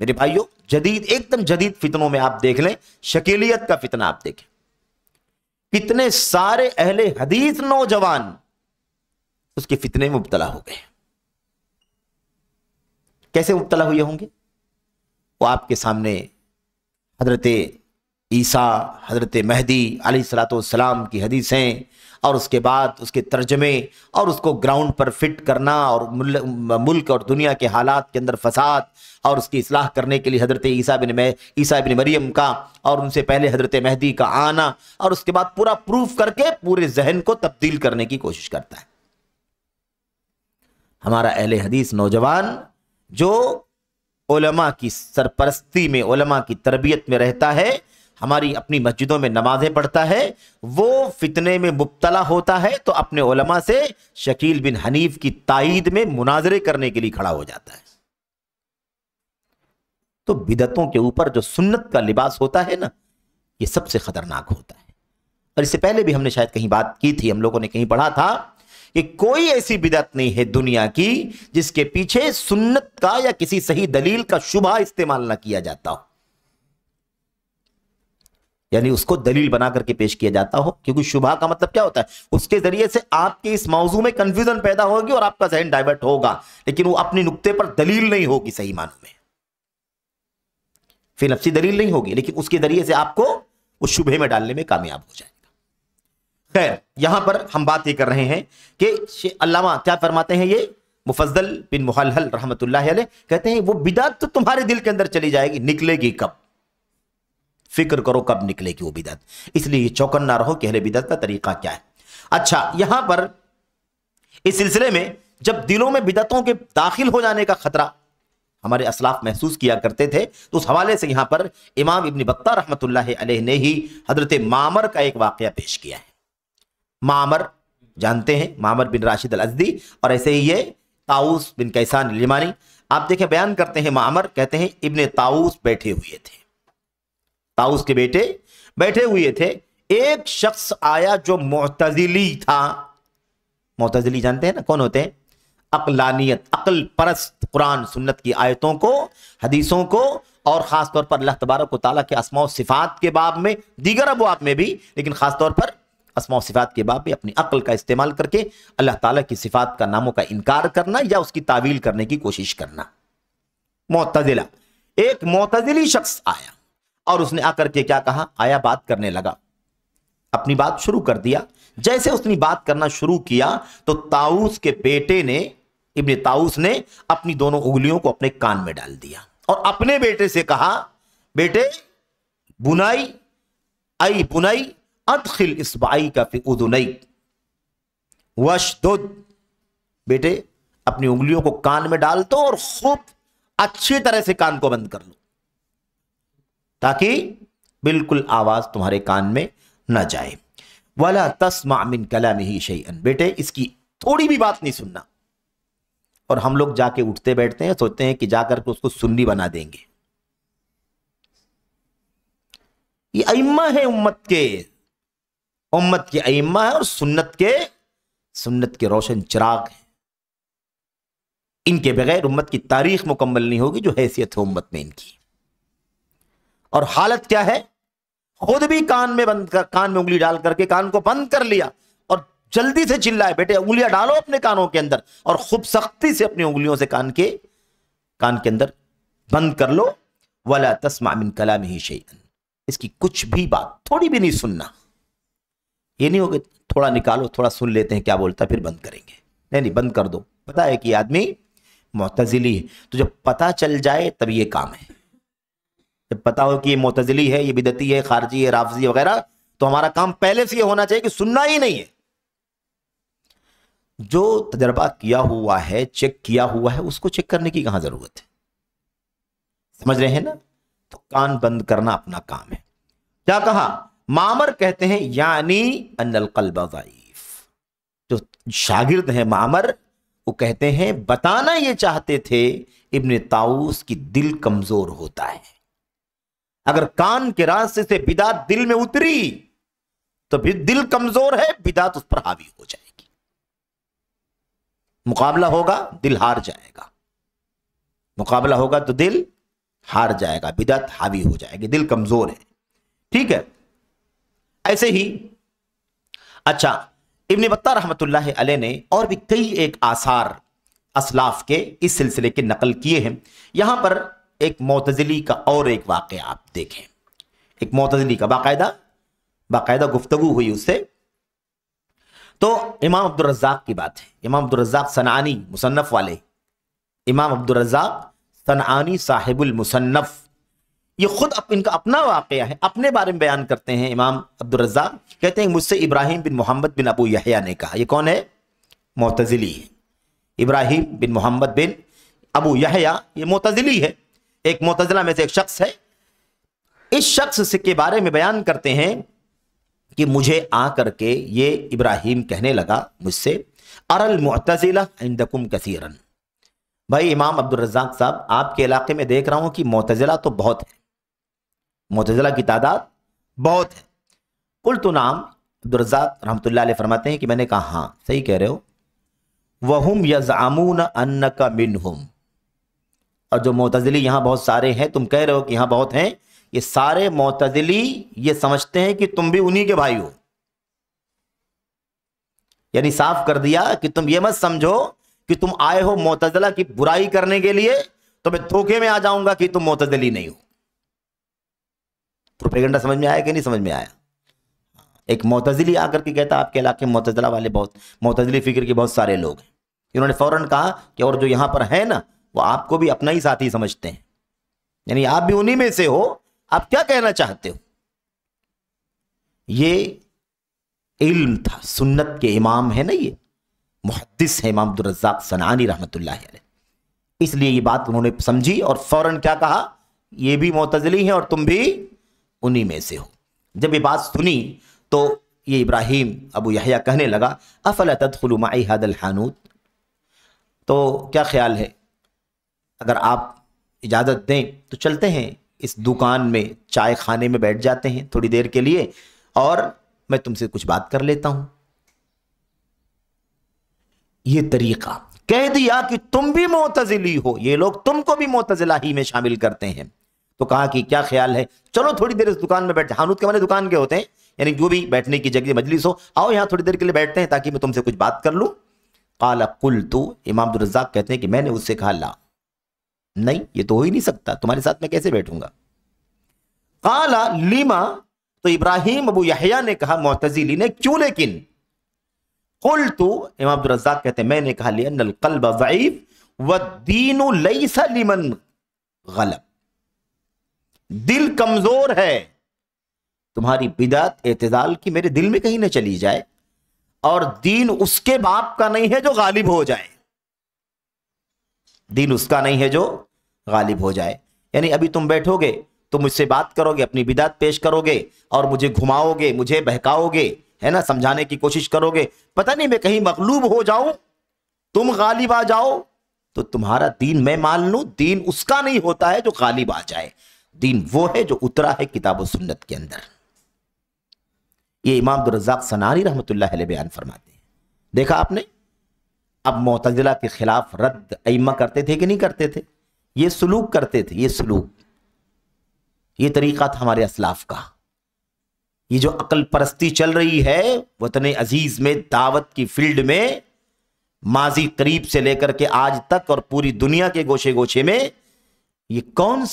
میرے بھائیوں جدید ایک دم جدید فتنوں میں آپ دیکھ لیں، شکیلیت کا فتنہ آپ دیکھیں، کتنے سارے اہل حدیث نوجوان اس کے فتنے میں مبتلا ہو گئے. کیسے مبتلا ہوئے ہوں گے؟ وہ آپ کے سامنے حضرت عیسیٰ، حضرت مہدی علیہ الصلوۃ والسلام کی حدیثیں اور اس کے بعد اس کے ترجمے اور اس کو گراؤنڈ پر فٹ کرنا اور ملک اور دنیا کے حالات کے اندر فساد اور اس کی اصلاح کرنے کے لیے حضرت عیسیٰ ابن مریم کا اور ان سے پہلے حضرت مہدی کا آنا اور اس کے بعد پورا پروف کر کے پورے ذہن کو تبدیل کرنے کی کوشش کرتا ہے. ہمارا اہل حدیث نوجوان جو علماء کی سرپرستی میں، علماء کی تربیت میں رہتا ہے، ہماری اپنی مسجدوں میں نمازیں پڑھتا ہے، وہ فتنے میں مبتلا ہوتا ہے تو اپنے علماء سے شکیل بن حنیف کی تائید میں مناظرے کرنے کے لیے کھڑا ہو جاتا ہے. تو بدعتوں کے اوپر جو سنت کا لباس ہوتا ہے نا، یہ سب سے خطرناک ہوتا ہے. اور اس سے پہلے بھی ہم نے شاید کہیں بات کی تھی، ہم لوگوں نے کہیں پڑھا تھا کہ کوئی ایسی بدعت نہیں ہے دنیا کی جس کے پیچھے سنت کا یا کسی صحیح دلیل کا شبہ استعمال نہ کیا جاتا ہو، یعنی اس کو دلیل بنا کر کے پیش کیا جاتا ہو. کیونکہ شبہ کا مطلب کیا ہوتا ہے؟ اس کے ذریعے سے آپ کے اس موضوع میں کنفیوژن پیدا ہوگی اور آپ کا ذہن ڈائیورٹ ہوگا، لیکن وہ اپنی نقطے پر دلیل نہیں ہوگی، صحیح معنوں میں فی نفسی دلیل نہیں ہوگی، لیکن اس کے ذریعے سے آپ کو اس شبہے میں ڈالنے میں کامیاب ہو جائے گا. خیر، یہاں پر ہم بات یہ کر رہے ہیں کہ علامہ کیا فرماتے ہیں، یہ مفضل بن محلحل رحمت اللہ علیہ کہتے ہیں وہ بدعت تو تمہارے دل کے اندر چلی جائے گی، نکلے گی کب؟ فکر کرو کب نکلے گی وہ بدعت. اس لیے چوکن نہ رہو کہ اہل بدعت کا طریقہ کیا ہے. اچھا، یہاں پر اس سلسلے میں جب دلوں میں بدعتوں کے داخل ہو جانے کا خطرہ ہمارے اسلاف محسوس کیا کرتے تھے، تو اس حوالے سے یہاں پر امام ابن بطہ رحمت اللہ علیہ نے ہی حضرت معمر کا ایک واقعہ پیش کیا ہے. معمر جانتے ہیں، معمر بن راشد الازدی، اور ایسے ہی یہ طاؤس بن کیسان الیمانی. آپ دیکھیں بیان کرتے ہیں، معمر کہتے ہیں ابن طاؤس بیٹھے ہوئے تھے، طاؤس کے بیٹے بیٹھے ہوئے تھے، ایک شخص آیا جو معتزلی تھا. معتزلی جانتے ہیں نا کون ہوتے ہیں؟ عقلانیت، عقل پرست، قرآن سنت کی آیتوں کو، حدیثوں کو، اور خاص طور پر اللہ تبارک و تعالیٰ کے اسماء و صفات کے باب میں، دیگر ابواب میں بھی، لیکن خاص طور پر اسماء و صفات کے باب میں اپنی عقل کا استعمال کر کے اللہ تعالیٰ کی صفات کا ناموں کا انکار کرنا یا اس کی تعویل کرنے کی کوشش کرنا. معتزلہ، ایک معتزلی شخص آیا اور اس نے آ کر کے کیا کہا؟ آیا بات کرنے لگا، اپنی بات شروع کر دیا. جیسے اس نے بات کرنا شروع کیا تو طاؤس کے بیٹے نے، ابن طاؤس نے اپنی دونوں انگلیوں کو اپنے کان میں ڈال دیا اور اپنے بیٹے سے کہا، بیٹے بنائی ای بنائی ادخل اصبعی کا فی اذنی واشدد، بیٹے اپنی انگلیوں کو کان میں ڈال دو اور خوب اچھی طرح سے کان کو بند کر لو تاکہ بالکل آواز تمہارے کان میں نہ جائے. وَلَا تَسْمَعْ مِنْ كَلَامِهِ شَيْئًا، بیٹے اس کی تھوڑی بھی بات نہیں سننا. اور ہم لوگ جا کے اٹھتے بیٹھتے ہیں، سوچتے ہیں کہ جا کر کے اس کو سنی بنا دیں گے. یہ ائمہ ہے امت کے ائمہ ہے اور سنت کے روشن چراغ ہیں. ان کے بغیر امت کی تاریخ مکمل نہیں ہوگی جو حیثیت ہے امت میں ان کی. اور حالت کیا ہے؟ خود بھی کان میں انگلی ڈال کر کے کان کو بند کر لیا اور جلدی سے چلائے، بیٹے انگلیاں ڈالو اپنے کانوں کے اندر اور خوب سختی سے اپنی انگلیوں سے کان کے اندر بند کر لو. وَلَا تَسْمَعْ مِنْ كَلَامِهِ شَيْئًا، اس کی کچھ بھی بات تھوڑی بھی نہیں سننا. یہ نہیں ہوگا تھوڑا نکالو، تھوڑا سن لیتے ہیں کیا بولتا ہے پھر بند کریں گے. نہیں، بند کر دو. پتا ہے کہ یہ آدمی معتزلی ہے، تو جب پتا چل جائے تب یہ کام ہے. جب پتا ہو کہ یہ معتزلی ہے، یہ بدعتی ہے، خارجی ہے، رافضی وغیرہ، تو ہمارا کام پہلے سے یہ ہونا چاہیے کہ سننا ہی نہیں ہے. جو تجربہ کیا ہوا ہے، چیک کیا ہوا ہے، اس کو چیک کرنے کی کہاں ضرورت ہے؟ سمجھ رہے ہیں نا؟ تو کان بند کرنا اپنا کام ہے. کیا کہا؟ معمر کہتے ہیں یعنی ان القلب ضعیف. جو شاگرد ہیں معمر، وہ کہتے ہیں بتانا یہ چاہتے تھے ابن طاؤس کی دل کمزور ہوتا ہے. اگر کان کے راستے سے بدعت دل میں اتری تو پھر دل کمزور ہے، بدعت اس پر حاوی ہو جائے گی. مقابلہ ہوگا، دل ہار جائے گا. مقابلہ ہوگا تو دل ہار جائے گا، بدعت حاوی ہو جائے گی، دل کمزور ہے. ٹھیک ہے. ایسے ہی اچھا ابن بطہ رحمۃ اللہ علیہ نے اور بھی کئی ایک آثار اسلاف کے اس سلسلے کے نقل کیے ہیں. یہاں پر ایک معتزلی کا اور ایک واقعہ آپ دیکھیں. ایک معتزلی کا باقاعدہ گفتگو ہوئی اس سے. تو امام عبد الرزاق کی بات ہے. امام عبد الرزاق صنعانی مصنف والے، امام عبد الرزاق صنعانی صاحب المصنف، یہ خود ان کا اپنا واقعہ ہے، اپنے بارے میں بیان کرتے ہیں. امام عبد الرزاق کہتے ہیں مجھ سے ابراہیم بن محمد بن ابو یحییٰ نے کہا. یہ کون ہے؟ معتزلی ہے. ابراہیم بن محمد بن ابو یحییٰ یہ معتزلی ہے، ایک معتزلہ میں سے ایک شخص ہے. اس شخص کے بارے میں بیان کرتے ہیں کہ مجھے آ کر کے یہ ابراہیم کہنے لگا مجھ سے، ارى المعتزلہ عندکم کثیرا. بھائی امام عبد الرزاق صاحب، آپ کے علاقے میں دیکھ رہا ہوں کہ معتزلہ تو بہت ہے، معتزلہ کی تعداد بہت ہے. قلت نعم. عبد الرزاق رحمۃ اللہ علیہ فرماتے ہیں کہ میں نے کہا ہاں صحیح کہہ رہے ہو. وَهُمْ يَزْعَمُونَ أَنَّكَ مِنْهُمْ. اور جو معتزلی یہاں بہت سارے ہیں، تم کہہ رہے ہو کہ یہاں بہت ہیں، یہ سارے معتزلی یہ سمجھتے ہیں کہ تم بھی انہی کے بھائی ہو. یعنی صاف کر دیا کہ تم یہ مت سمجھو کہ تم آئے ہو معتزلہ کی برائی کرنے کے لیے تو میں دھوکے میں آ جاؤں گا کہ تم معتزلی نہیں ہو. پروپیگنڈا سمجھ میں آیا کہ نہیں سمجھ میں آیا؟ ایک معتزلی آ کر کے کہتا آپ کے علاقے میں معتزلہ والے بہت، معتزلی فکر کے بہت سارے لوگ ہیں. انہوں نے فوراً کہا کہ اور جو یہاں پر ہے نا وہ آپ کو بھی اپنا ہی ساتھی سمجھتے ہیں، یعنی آپ بھی انہی میں سے ہو. آپ کیا کہنا چاہتے ہو؟ یہ علم تھا، سنت کے امام ہے نا، یہ محدث ہے امام عبد الرزاق صنعانی رحمۃ اللہ علیہ. اس لیے یہ بات انہوں نے سمجھی اور فوراً کیا کہا، یہ بھی معتزلی ہیں اور تم بھی انہی میں سے ہو. جب یہ بات سنی تو یہ ابراہیم ابو یحییٰ کہنے لگا افلا تدخل معی هذا الحانوت. تو کیا خیال ہے اگر آپ اجازت دیں تو چلتے ہیں اس دکان میں، چائے خانے میں بیٹھ جاتے ہیں تھوڑی دیر کے لیے اور میں تم سے کچھ بات کر لیتا ہوں. یہ طریقہ کہہ دیا کہ تم بھی معتزلی ہو، یہ لوگ تم کو بھی معتزلہ ہی میں شامل کرتے ہیں. تو کہا کہ کیا خیال ہے چلو تھوڑی دیر اس دکان میں بیٹھے. حانوت کے معنی دکان کے ہوتے ہیں، یعنی جو بھی بیٹھنے کی جگہ مجلس ہو، آؤ یہاں تھوڑی دیر کے لیے بیٹھتے ہیں تاکہ میں تم سے کچھ بات کر لوں. قال قلت. امام عبد الرزاق کہتے ہیں کہ میں نے اس سے کہا لا، نہیں یہ تو ہو ہی نہیں سکتا، تمہارے ساتھ میں کیسے بیٹھوں گا. قال لما. تو ابراہیم ابو یحییٰ نے کہا معتزلی نے، کیوں لیکن؟ قلت. امام عبد الرزاق کہتے ہیں میں نے کہا لأن القلب ضعیف والدین لیس لمن غلب. دل کمزور ہے، تمہاری بدعت اعتزال کی میرے دل میں کہیں نہ چلی جائے، اور دین اس کے باپ کا نہیں ہے جو غالب ہو جائے. دین اس کا نہیں ہے جو غالب ہو جائے. یعنی ابھی تم بیٹھو گے تو مجھ سے بات کرو گے، اپنی بدعت پیش کرو گے اور مجھے گھماؤ گے، مجھے بہکاؤ گے، ہے نا، سمجھانے کی کوشش کرو گے. پتہ نہیں میں کہیں مغلوب ہو جاؤں، تم غالب آ جاؤ تو تمہارا دین میں مان لوں. دین اس کا نہیں ہوتا ہے جو غالب آ جائے، دین وہ ہے جو اترا ہے کتاب و سنت کے اندر. یہ امام عبد الرزاق صنعانی رحمۃ اللہ علیہ بیان فرماتے ہیں. دیکھا آپ نے، اب معتزلہ کے خلاف رد ائمہ کرتے تھے کہ نہیں کرتے تھے؟ یہ سلوک کرتے تھے، یہ سلوک، یہ طریقہ تھا ہمارے اسلاف کا. یہ جو عقل پرستی چل رہی ہے وطن عزیز میں، دعوت کی فیلڈ میں، ماضی قریب سے لے کر کے آج تک اور پوری دنیا کے گوشے گوشے میں، یہ کون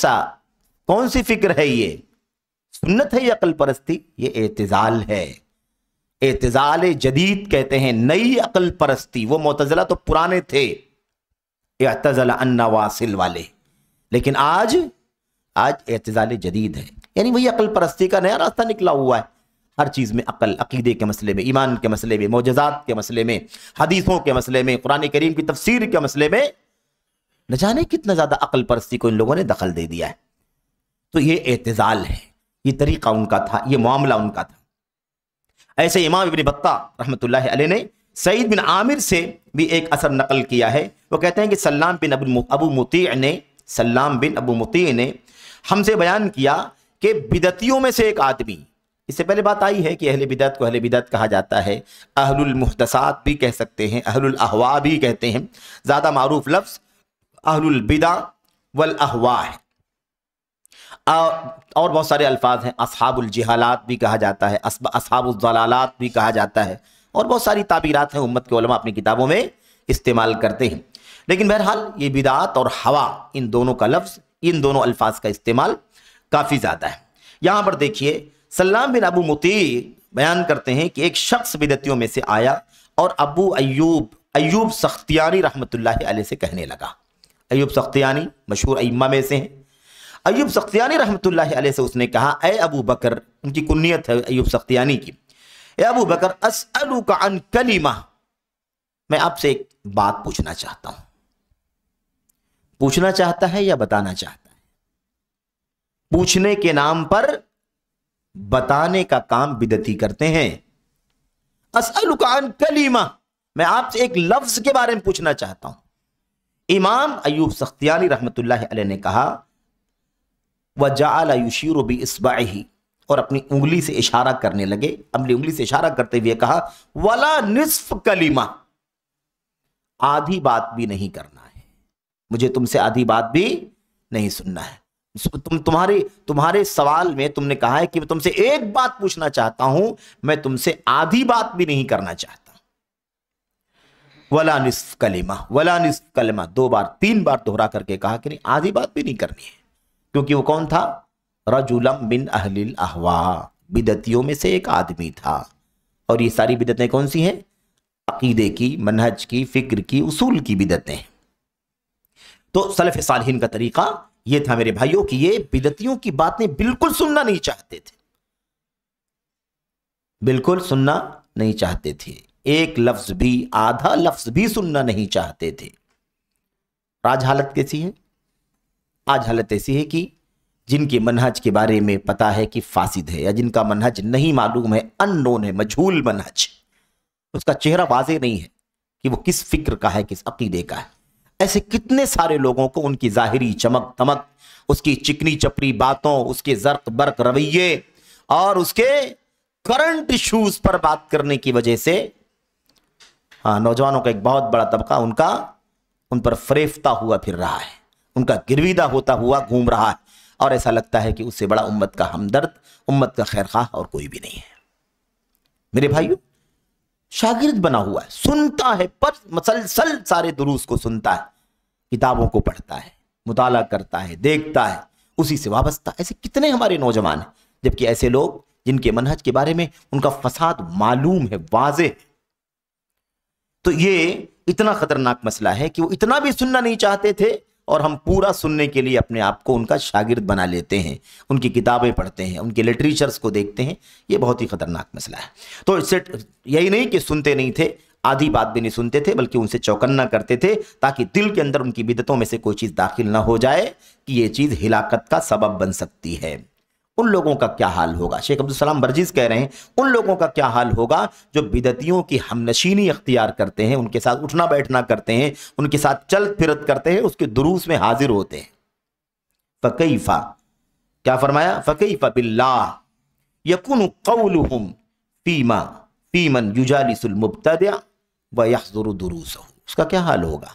سی فکر ہے؟ یہ سنت ہے، یہ عقل پرستی، یہ اعتزال ہے. اعتزال جدید کہتے ہیں، نئی عقل پرستی. وہ معتزلہ تو پرانے تھے، اعتزل عن واصل والے، لیکن آج اعتزال جدید ہے. یعنی وہی عقل پرستی کا نیا راستہ نکلا ہوا ہے. ہر چیز میں عقل، عقیدے کے مسئلے میں، ایمان کے مسئلے میں، معجزات کے مسئلے میں، حدیثوں کے مسئلے میں، قرآن کریم کی تفسیر کے مسئلے میں، نہ جانے کتنا زیادہ عقل پرستی کو ان لوگوں نے دخل دے دیا ہے. تو یہ اعتزال ہے، یہ طریقہ ان کا تھا، یہ معاملہ ان کا تھا. ایسے امام ابن بطہ رحمۃ اللہ علیہ نے سعید بن عامر سے بھی ایک اثر نقل کیا ہے. وہ کہتے ہیں کہ سلام بن ابو مطیع نے ہم سے بیان کیا کہ بدعتیوں میں سے ایک آدمی، اس سے پہلے بات آئی ہے کہ اہل بدعت کو اہل بدعت کہا جاتا ہے، اہل المحدثات بھی کہہ سکتے ہیں، اہل الاہواء بھی کہتے ہیں. زیادہ معروف لفظ اہل البدع والاہواء ہے. اور بہت سارے الفاظ ہیں، اصحاب الجہالات بھی کہا جاتا ہے، اصحاب الضلالات بھی کہا جاتا ہے، اور بہت ساری تعبیرات ہیں امت کے علماء اپنی کتابوں میں استعمال کرتے ہیں۔ لیکن بہرحال یہ بدعات اور ہوا، ان دونوں کا لفظ، ان دونوں الفاظ کا استعمال کافی زیادہ ہے۔ یہاں پر دیکھیے سلام بن ابو مطیع بیان کرتے ہیں کہ ایک شخص بدعتیوں میں سے آیا اور ابو ایوب سختیانی رحمۃ اللہ علیہ سے کہنے لگا۔ ایوب سختیانی مشہور ائمہ میں سے ہیں۔ ایوب سختیانی رحمۃ اللہ علیہ سے اس نے کہا، اے ابو بکر، ان کی کنیت ہے ایوب سختیانی کی، اے ابو بکر، اسألک عن کلمہ، میں آپ سے ایک بات پوچھنا چاہتا ہوں۔ پوچھنا چاہتا ہے یا بتانا چاہتا ہے؟ پوچھنے کے نام پر بتانے کا کام بدعتی کرتے ہیں۔ اسألک عن کلمہ، میں آپ سے ایک لفظ کے بارے میں پوچھنا چاہتا ہوں۔ امام ایوب سختیانی رحمۃ اللہ علیہ نے کہا، وَجَعَلَ يُشِيرُ بِإِصْبَعِهِ، اور اپنی انگلی سے اشارہ کرنے لگے، اپنی انگلی سے اشارہ کرتے ہوئے کہا، وَلَا نِصْفَ کلمہ، آدھی بات بھی نہیں کرنا ہے، مجھے تم سے آدھی بات بھی نہیں سننا ہے۔ تمہارے سوال میں تم نے کہا ہے کہ میں تم سے ایک بات پوچھنا چاہتا ہوں، میں تم سے آدھی بات بھی نہیں کرنا چاہتا۔ وَلَا نِصْفَ کلمہ، وَلَا نِصْفَ کلمہ، 2 بار 3 بار دہرا کر کے کہا کہ نہیں، آدھی بات بھی نہیں کرنی ہے، کیونکہ وہ کون تھا؟ رجلا من اہل الاہواء، بدعتیوں میں سے ایک آدمی تھا۔ اور یہ ساری بدعتیں کون سی ہیں؟ عقیدے کی، منہج کی، فکر کی، اصول کی بدعتیں ہیں۔ تو سلف صالحین کا طریقہ یہ تھا میرے بھائیوں کہ یہ بدعتیوں کی باتیں بالکل سننا نہیں چاہتے تھے، بالکل سننا نہیں چاہتے تھے، ایک لفظ بھی، آدھا لفظ بھی سننا نہیں چاہتے تھے۔ آج حالت کیسی ہے؟ آج حالت ایسی ہے کہ جن کے منہج کے بارے میں پتا ہے کہ فاسد ہے، یا جن کا منہج نہیں معلوم ہے، ان نون ہے، مجھول منہج، اس کا چہرہ واضح نہیں ہے کہ وہ کس فکر کا ہے، کس عقیدے کا ہے، ایسے کتنے سارے لوگوں کو ان کی ظاہری چمک دمک، اس کی چکنی چپری باتوں، اس کے زرق برق رویے اور اس کے کرنٹ ایشوز پر بات کرنے کی وجہ سے نوجوانوں کا ایک بہت بڑا طبقہ ان پر فریفتہ ہوا پھر رہا ہے، ان کا گرویدہ ہوتا ہوا گھوم رہا ہے، اور ایسا لگتا ہے کہ اس سے بڑا امت کا ہمدرد، امت کا خیرخواہ اور کوئی بھی نہیں ہے۔ میرے بھائیو، شاگرد بنا ہوا ہے، سنتا ہے، پر مسلسل سارے دروس کو سنتا ہے، کتابوں کو پڑھتا ہے، مطالعہ کرتا ہے، دیکھتا ہے، اسی سے وابستہ۔ ایسے کتنے ہمارے نوجوان ہیں، جبکہ ایسے لوگ جن کے منہج کے بارے میں ان کا فساد معلوم ہے، واضح ہے۔ تو یہ اتنا خطرناک مسئلہ ہے کہ وہ اتنا بھی سننا نہیں چاہتے تھے، اور ہم پورا سننے کے لیے اپنے آپ کو ان کا شاگرد بنا لیتے ہیں، ان کی کتابیں پڑھتے ہیں، ان کے لٹریچرز کو دیکھتے ہیں۔ یہ بہت ہی خطرناک مسئلہ ہے۔ تو اس سے یہی نہیں کہ سنتے نہیں تھے، آدھی بات بھی نہیں سنتے تھے، بلکہ ان سے چوکنا کرتے تھے تاکہ دل کے اندر ان کی بدعتوں میں سے کوئی چیز داخل نہ ہو جائے کہ یہ چیز ہلاکت کا سبب بن سکتی ہے۔ ان لوگوں کا کیا حال ہوگا؟ شیخ عبدالسلام برجیز کہہ رہے ہیں، ان لوگوں کا کیا حال ہوگا جو بدعتیوں کی ہمنشینی اختیار کرتے ہیں، ان کے ساتھ اٹھنا بیٹھنا کرتے ہیں، ان کے ساتھ چل پھرت کرتے ہیں، اس کے دروس میں حاضر ہوتے ہیں۔ فَكَيْفَ، کیا فرمایا؟ فَكَيْفَ بِاللَّهِ يَكُونُ قَوْلُهُمْ فِي مَنْ يُجَالِسُ الْمُبْتَدِعَ وَيَحْضُرُ دُرُوسَهُ، اس کا کیا حال ہوگا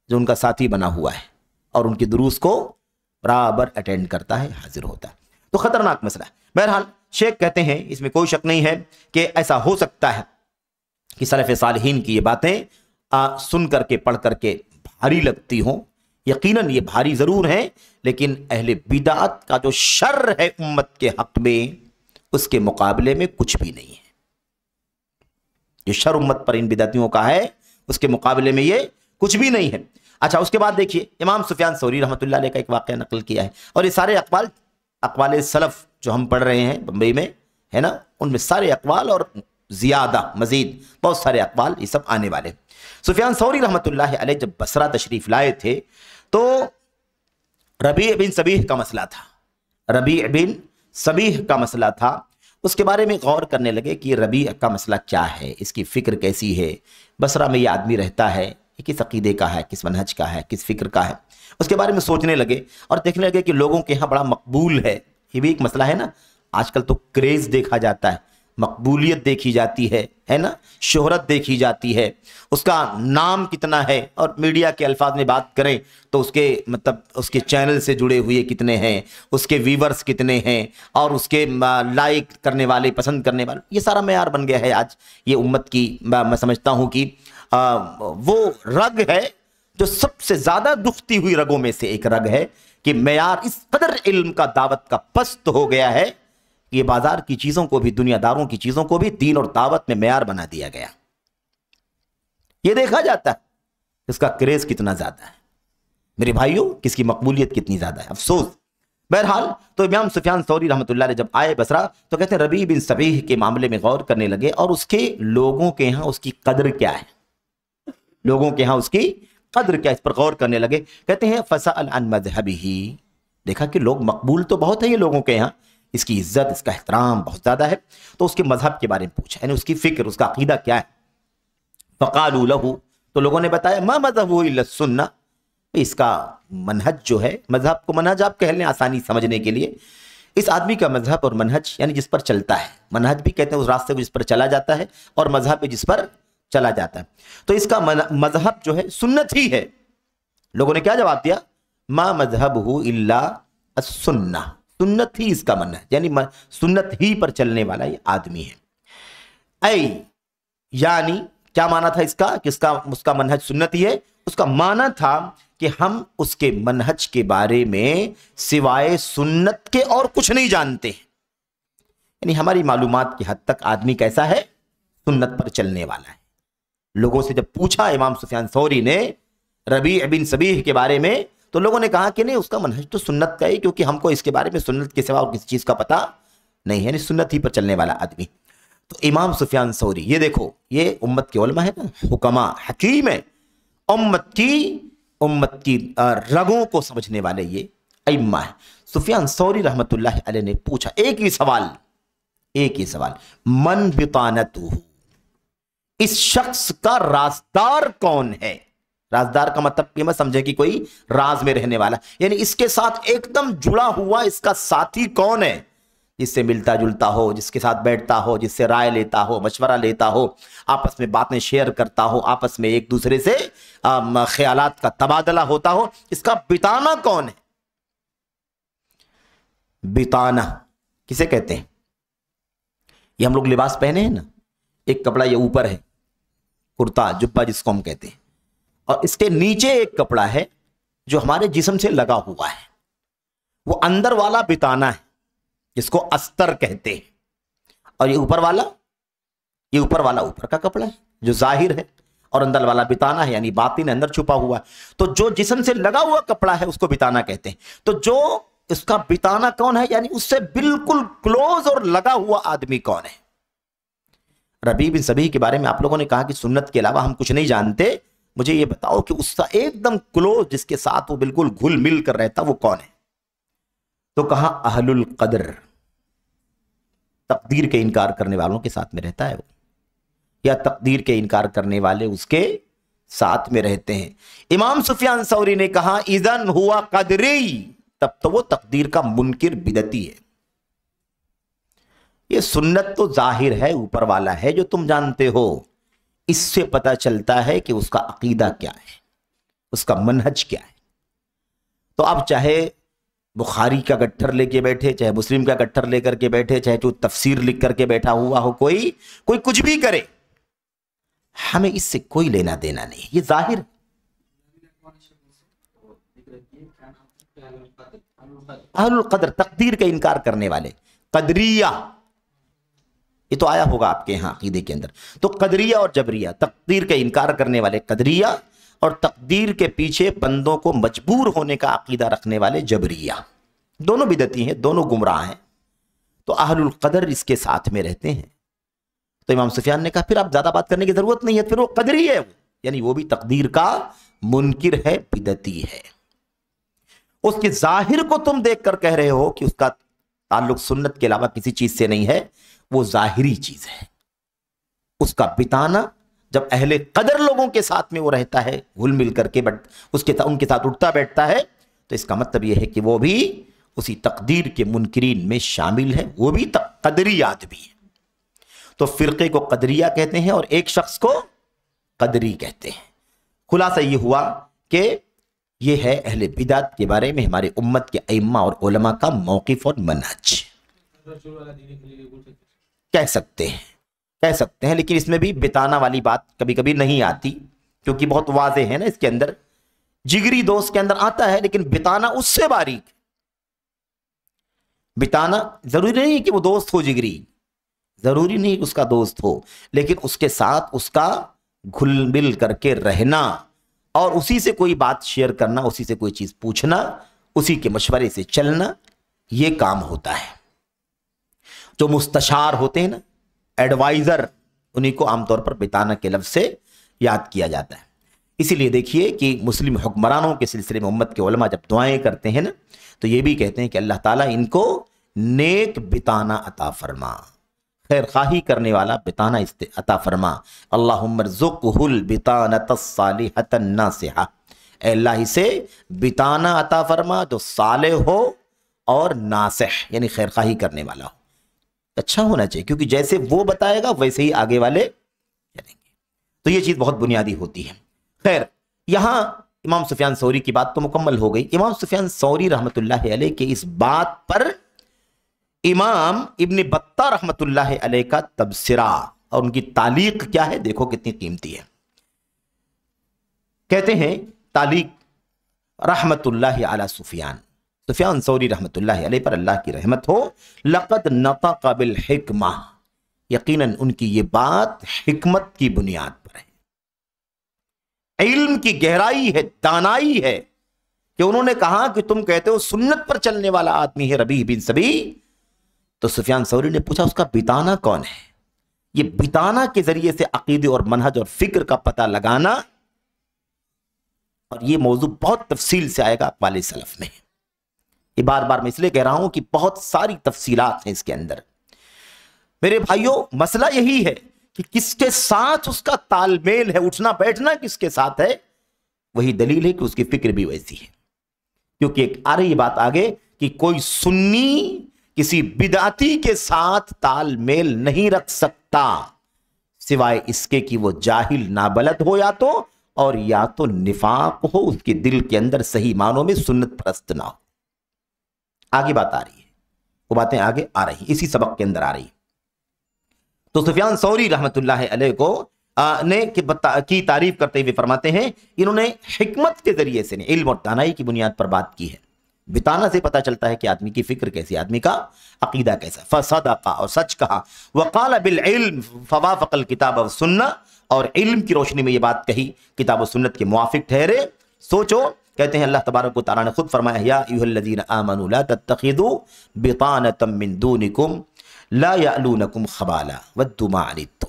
جو ان کا ساتھی بنا ہوا ہے اور ان کے دروس کو برابر اٹینڈ کرتا ہے، حاضر ہوتا ہے۔ تو خطرناک مسئلہ ہے۔ بہرحال شیخ کہتے ہیں اس میں کوئی شک نہیں ہے کہ ایسا ہو سکتا ہے کہ سلف صالحین کی یہ باتیں سن کر کے، پڑھ کر کے بھاری لگتی ہوں، یقیناً یہ بھاری ضرور ہیں، لیکن اہل بدعت کا جو شر ہے امت کے حق میں، اس کے مقابلے میں کچھ بھی نہیں ہے۔ جو شر امت پر ان بدعتیوں کا ہے، اس کے مقابلے میں یہ کچھ بھی نہیں ہے۔ اچھا، اس کے بعد دیکھیے امام سفیان ثوری رحمۃ اللہ علیہ کا ایک واقعہ نقل کیا ہے، اور یہ سارے اقوال سلف جو ہم پڑھ رہے ہیں بمبئی میں، ہے نا، ان میں سارے اقوال اور زیادہ مزید بہت سارے اقوال یہ سب آنے والے۔ سفیان ثوری رحمۃ اللہ علیہ جب بصرہ تشریف لائے تھے تو ربیع بن صبیح کا مسئلہ تھا، ربیع بن صبیح کا مسئلہ تھا۔ اس کے بارے میں غور کرنے لگے کہ یہ ربیع کا مسئلہ کیا ہے، اس کی فکر کیسی ہے، بصرہ میں یہ آدمی رہتا ہے، یہ کس عقیدے کا ہے، کس منہج کا ہے، کس فکر کا ہے۔ اس کے بارے میں سوچنے لگے اور دیکھنے لگے کہ لوگوں کے ہاں بڑا مقبول ہے۔ یہ بھی ایک مسئلہ ہے نا، آج کل تو کریز دیکھا جاتا ہے، مقبولیت دیکھی جاتی ہے نا، شہرت دیکھی جاتی ہے، اس کا نام کتنا ہے، اور میڈیا کے الفاظ میں بات کریں تو اس کے مطلب اس کے چینل سے جڑے ہوئے کتنے ہیں، اس کے ویورز کتنے ہیں، اور اس کے لائک کرنے والے، پسند کرنے والے، یہ سارا معیار بن گیا ہے آج یہ امت کی. میں سمجھتا ہوں کہ وہ رگ ہے جو سب سے زیادہ دفتی ہوئی رگوں میں سے ایک رگ ہے کہ معیار اس قدر علم کا، دعوت کا پست ہو گیا ہے کہ یہ بازار کی چیزوں کو بھی، دنیا داروں کی چیزوں کو بھی دین اور دعوت میں معیار بنا دیا گیا. یہ دیکھا جاتا ہے اس کا کریز کتنا زیادہ ہے میرے بھائیوں، کس کی مقبولیت کتنی زیادہ ہے. افسوس. بہرحال تو امام سفیان ثوری رحمۃ اللہ علیہ جب آئے بصرہ تو کہتے ہیں ربیع بن صبیح کے معاملے میں غور کرنے لگے، اور اس کے لوگوں کے ہاں اس کی قدر کیا ہے، لوگوں کے ہاں اس کی قدر کیا، اس پر غور کرنے لگے. کہتے ہیں فسأل عن مذہبہ، دیکھا کہ لوگ مقبول تو بہت ہے یہ لوگوں کے ہاں، اس کی عزت، اس کا احترام بہت زیادہ ہے، تو اس کے مذہب کے بارے میں پوچھا، یعنی اس کی فکر، اس کا عقیدہ کیا ہے. فقالوا له، تو لوگوں نے بتایا ما مذہبہ الا السنہ، اس کا منہج جو ہے، مذہب کو منہج آپ کہہ لیں آسانی سمجھنے کے لیے، اس آدمی کا مذہب اور منہج یعنی جس پر چلتا ہے، منہج بھی کہتے ہیں اس راستے کو جس پر چلا جاتا ہے، اور مذہب بھی جس پر چلا جاتا ہے، تو اس کا مذہب جو ہے سنت ہی ہے. لوگوں نے کیا جواب دیا؟ ما مذہبہ الا السنہ، سنت ہی اس کا منہج، یعنی سنت ہی پر چلنے والا یہ آدمی ہے. اے یعنی کیا معنی تھا اس کا کہ اس کا منہج سنت ہی ہے؟ اس کا معنی تھا کہ ہم اس کے منہج کے بارے میں سوائے سنت کے اور کچھ نہیں جانتے ہیں. یعنی ہماری معلومات کی حد تک آدمی کیسا ہے؟ سنت پر چلنے والا ہے. لوگوں سے جب پوچھا امام سفیان ثوری نے ربیع بن صبیح کے بارے میں تو لوگوں نے کہا کہ نہیں، اس کا منہج تو سنت کا ہی، کیونکہ ہم کو اس کے بارے میں سنت کے سوا اور کسی چیز کا پتہ نہیں ہے، یعنی سنت ہی پر چلنے والا آدمی. تو امام سفیان ثوری، یہ دیکھو یہ امت کے علماء ہے نا، حکما، حکیم ہے، امت کی رگوں کو سمجھنے والے یہ ائمہ ہے. سفیان ثوری رحمۃ اللہ علیہ نے پوچھا ایک ہی سوال، من بطانتہ، اس شخص کا رازدار کون ہے؟ رازدار کا مطلب یہ مت سمجھے کہ کوئی راز میں رہنے والا، یعنی اس کے ساتھ ایک دم جڑا ہوا اس کا ساتھی کون ہے، جس سے ملتا جلتا ہو، جس کے ساتھ بیٹھتا ہو، جس سے رائے لیتا ہو، مشورہ لیتا ہو، آپس میں باتیں شیئر کرتا ہو، آپس میں ایک دوسرے سے خیالات کا تبادلہ ہوتا ہو، اس کا بتانہ کون ہے؟ بتانہ کسے کہتے ہیں؟ یہ ہم لوگ لباس پہنے ہیں نا، ایک کپڑا یہ اوپر ہے، کرتا جبہ جس کو ہم کہتے ہیں، اور اس کے نیچے ایک کپڑا ہے جو ہمارے جسم سے لگا ہوا ہے، وہ اندر والا بتانہ ہے جس کو استر کہتے ہیں، اور یہ اوپر والا اوپر کا کپڑا ہے جو ظاہر ہے، اور اندر والا بتانہ ہے یعنی باطن اندر چھپا ہوا ہے. تو جو جسم سے لگا ہوا کپڑا ہے اس کو بتانہ کہتے ہیں. تو جو اس کا بتانہ کون ہے، یعنی اس سے بالکل کلوز اور لگا ہوا آدمی کون ہے؟ ربیع بن صبیح کے بارے میں آپ لوگوں نے کہا کہ سنت کے علاوہ ہم کچھ نہیں جانتے، مجھے یہ بتاؤ کہ اس کا ایک دم کلوز جس کے ساتھ وہ بالکل گھل مل کر رہتا وہ کون ہے؟ تو کہا اہل القدر، تقدیر کے انکار کرنے والوں کے ساتھ میں رہتا ہے وہ، یا تقدیر کے انکار کرنے والے اس کے ساتھ میں رہتے ہیں. امام سفیان ثوری نے کہا اذن ہوا قدری، تب تو وہ تقدیر کا منکر بدعتی ہے. یہ سنت تو ظاہر ہے، اوپر والا ہے جو تم جانتے ہو، اس سے پتہ چلتا ہے کہ اس کا عقیدہ کیا ہے، اس کا منہج کیا ہے. تو اب چاہے بخاری کا گٹھر لے کے بیٹھے، چاہے مسلم کا گٹھر لے کر کے بیٹھے، چاہے جو تفسیر لکھ کر کے بیٹھا ہوا ہو، کوئی کچھ بھی کرے، ہمیں اس سے کوئی لینا دینا نہیں. یہ ظاہر اہل القدر، تقدیر کا انکار کرنے والے، قدریہ، یہ تو آیا ہوگا آپ کے یہاں عقیدے کے اندر. تو قدریہ اور جبریہ، تقدیر کا انکار کرنے والے قدریہ، اور تقدیر کے پیچھے بندوں کو مجبور ہونے کا عقیدہ رکھنے والے جبریہ، دونوں بدعتی ہیں، دونوں گمراہ ہیں. تو اہل القدر اس کے ساتھ میں رہتے ہیں. تو امام سفیان نے کہا پھر آپ زیادہ بات کرنے کی ضرورت نہیں ہے، پھر وہ قدری ہے، یعنی وہ بھی تقدیر کا منکر ہے، بدعتی ہے. اس کے ظاہر کو تم دیکھ کر کہہ رہے ہو کہ اس کا تعلق سنت کے علاوہ کسی چیز سے نہیں ہے، وہ ظاہری چیز ہے. اس کا بتانہ جب اہل قدر لوگوں کے ساتھ میں وہ رہتا ہے، گھل مل کر کے ان کے ساتھ اٹھتا بیٹھتا ہے، تو اس کا مطلب یہ ہے کہ وہ بھی اسی تقدیر کے منکرین میں شامل ہے، وہ بھی قدری آدمی ہے. تو فرقے کو قدریہ کہتے ہیں اور ایک شخص کو قدری کہتے ہیں۔ خلاصہ یہ ہوا کہ یہ ہے اہل بدعت کے بارے میں ہمارے امت کے ائمہ اور علماء کا موقف اور منہج۔ کہہ سکتے ہیں لیکن اس میں بھی بتانا والی بات کبھی کبھی نہیں آتی، کیونکہ بہت واضح ہے نا، اس کے اندر جگری دوست کے اندر آتا ہے، لیکن بتانا اس سے باریک۔ بتانا ضروری نہیں کہ وہ دوست ہو جگری، ضروری نہیں کہ اس کا دوست ہو، لیکن اس کے ساتھ اس کا گھل مل کر کے رہنا اور اسی سے کوئی بات شیئر کرنا، اسی سے کوئی چیز پوچھنا، اسی کے مشورے سے چلنا، یہ کام ہوتا ہے۔ جو مستشار ہوتے ہیں نا، ایڈوائزر، انہیں کو عام طور پر بتانا کے لفظ سے یاد کیا جاتا ہے۔ اسی لیے دیکھیے کہ مسلم حکمرانوں کے سلسلے میں امت کے علماء جب دعائیں کرتے ہیں نا، تو یہ بھی کہتے ہیں کہ اللہ تعالیٰ ان کو نیک بتانا عطا فرما، خیر خواہی کرنے والا بتانا عطا فرما۔ اللہم ارزقہ البطانۃ الصالحۃ الناصحہ، اے اللہ اسے بتانا عطا فرما جو صالح ہو اور ناصح یعنی خیر خواہی کرنے والا ہو، اچھا ہونا چاہیے، کیونکہ جیسے وہ بتائے گا ویسے ہی آگے والے چلیں گے۔ تو یہ چیز بہت بنیادی ہوتی ہے۔ خیر، یہاں امام سفیان ثوری کی بات تو مکمل ہو گئی۔ امام سفیان ثوری رحمۃ اللہ علیہ کے اس بات پر امام ابن بطہ رحمۃ اللہ علیہ کا تبصرہ اور ان کی تعلیق کیا ہے، دیکھو کتنی قیمتی ہے۔ کہتے ہیں تعلیق رحمۃ اللہ علی سفیان ثوری رحمۃ اللہ علیہ پر اللہ کی رحمت ہو، لقد نطق بالحکمہ، یقیناً ان کی یہ بات حکمت کی بنیاد پر ہے، علم کی گہرائی ہے، دانائی ہے، کہ انہوں نے کہا کہ تم کہتے ہو سنت پر چلنے والا آدمی ہے ربیع بن سبی، تو سفیان ثوری نے پوچھا اس کا بتانا کون ہے؟ یہ بتانا کے ذریعے سے عقیدے اور منہج اور فکر کا پتہ لگانا، اور یہ موضوع بہت تفصیل سے آئے گا اقوال سلف میں۔ یہ بار بار میں اس لیے کہہ رہا ہوں کہ بہت ساری تفصیلات ہیں اس کے اندر۔ میرے بھائیوں، مسئلہ یہی ہے کہ کس کے ساتھ اس کا تال میل ہے، اٹھنا بیٹھنا کس کے ساتھ ہے، وہی دلیل ہے کہ اس کی فکر بھی ویسی ہے۔ کیونکہ ایک آ رہی بات آگے کہ کوئی سنی کسی بدعتی کے ساتھ تال میل نہیں رکھ سکتا سوائے اس کے کہ وہ جاہل نابلد ہو، یا تو نفاق ہو، اس کے دل کے اندر صحیح معنوں میں سنت پرست نہ ہو۔ آگے بات آ رہی ہے، وہ باتیں آگے آ رہی ہیں، اسی سبق کے اندر آ رہی ہیں۔ تو سفیان ثوری رحمۃ اللہ علیہ کو کی تعریف کرتے ہوئے فرماتے ہیں، انہوں نے حکمت کے ذریعے سے علم اور دانائی کی بنیاد پر بات کی ہے۔ بتانا سے پتہ چلتا ہے کہ آدمی کی فکر کیسی، آدمی کا عقیدہ کیسا۔ فصدق، اور سچ کہا، وقال بالعلم فوافق الکتاب والسنہ، اور علم کی روشنی میں یہ بات کہی، کتاب و سنت کے موافق ٹھہرے۔ سوچو، کہتے ہیں اللہ تبارک و تعالیٰ نے خود فرمایا، یا ایھا الذین آمنوا لا تتخذوا بطانۃ من دونکم لا یألونکم خبالا ودوا ما عنتم۔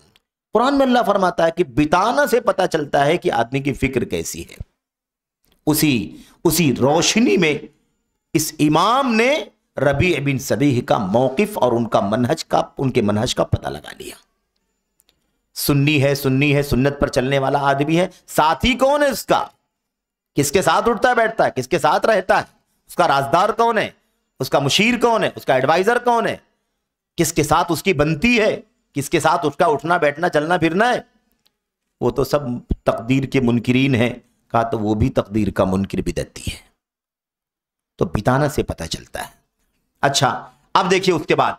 قرآن میں اللہ فرماتا ہے کہ بتانا سے پتہ چلتا ہے کہ آدمی کی فکر کیسی ہے۔ اسی روشنی میں اس امام نے ربیع بن سبیح کا موقف اور ان کے منہج کا پتہ لگا لیا۔ سنی ہے، سنت پر چلنے والا آدمی ہے، ساتھی کون ہے اس کا، کس کے ساتھ اٹھتا بیٹھتا ہے، کس کے ساتھ رہتا ہے، اس کا رازدار کون ہے، اس کا مشیر کون ہے، اس کا ایڈوائزر کون ہے، کس کے ساتھ اس کی بنتی ہے، کس کے ساتھ اس کا اٹھنا بیٹھنا چلنا پھرنا ہے۔ وہ تو سب تقدیر کے منکرین ہیں، کہا تو وہ بھی تقدیر کا منکر بدعتی ہے۔ تو بتانا سے پتہ چلتا ہے۔ اچھا، اب دیکھیے اس کے بعد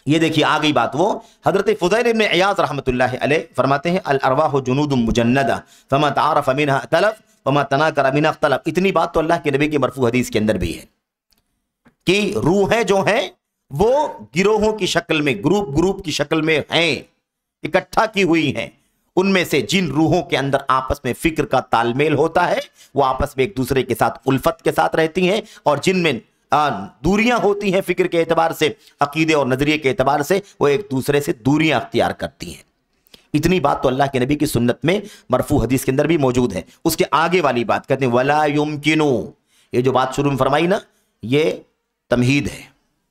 یہ دیکھیے آ گئی بات، وہ حضرت فضیل بن عیاض رحمۃ اللہ علیہ فرماتے ہیں، الارواح جنود مجندہ فما تعارف منها ائتلف وما تناکر منها اختلف۔ اتنی بات تو اللہ کے نبی کی مرفوع حدیث کے اندر بھی ہے کہ روحیں جو ہیں وہ گروہوں کی شکل میں، گروپ کی شکل میں ہیں، اکٹھا کی ہوئی ہیں۔ ان میں سے جن روحوں کے اندر آپس میں فکر کا تال میل ہوتا ہے وہ آپس میں ایک دوسرے کے ساتھ الفت کے ساتھ رہتی ہیں، اور جن میں دوریاں ہوتی ہیں فکر کے اعتبار سے، عقیدے اور نظریے کے اعتبار سے، وہ ایک دوسرے سے دوریاں اختیار کرتی ہیں۔ اتنی بات تو اللہ کے نبی کی سنت میں مرفوع حدیث کے اندر بھی موجود ہے۔ اس کے آگے والی بات کہتے ہیں ولا یمکنو، یہ جو بات شروع میں فرمائی نا، یہ تمہید ہے۔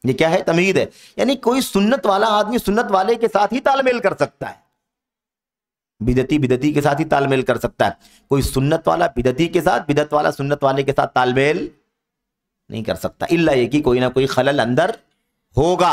یہ کیا ہے؟ تمہید ہے، یعنی کوئی سنت والا آدمی سنت والے کے ساتھ ہی تال میل کر سکتا ہے، بدعتی کے ساتھ ہی تال میل کر سکتا ہے۔ کوئی سنت والا بدعتی کے ساتھ، بدعت والا سنت والے کے ساتھ تال میل نہیں کر سکتا، الا یہ کہ کوئی نہ کوئی خلل اندر ہوگا۔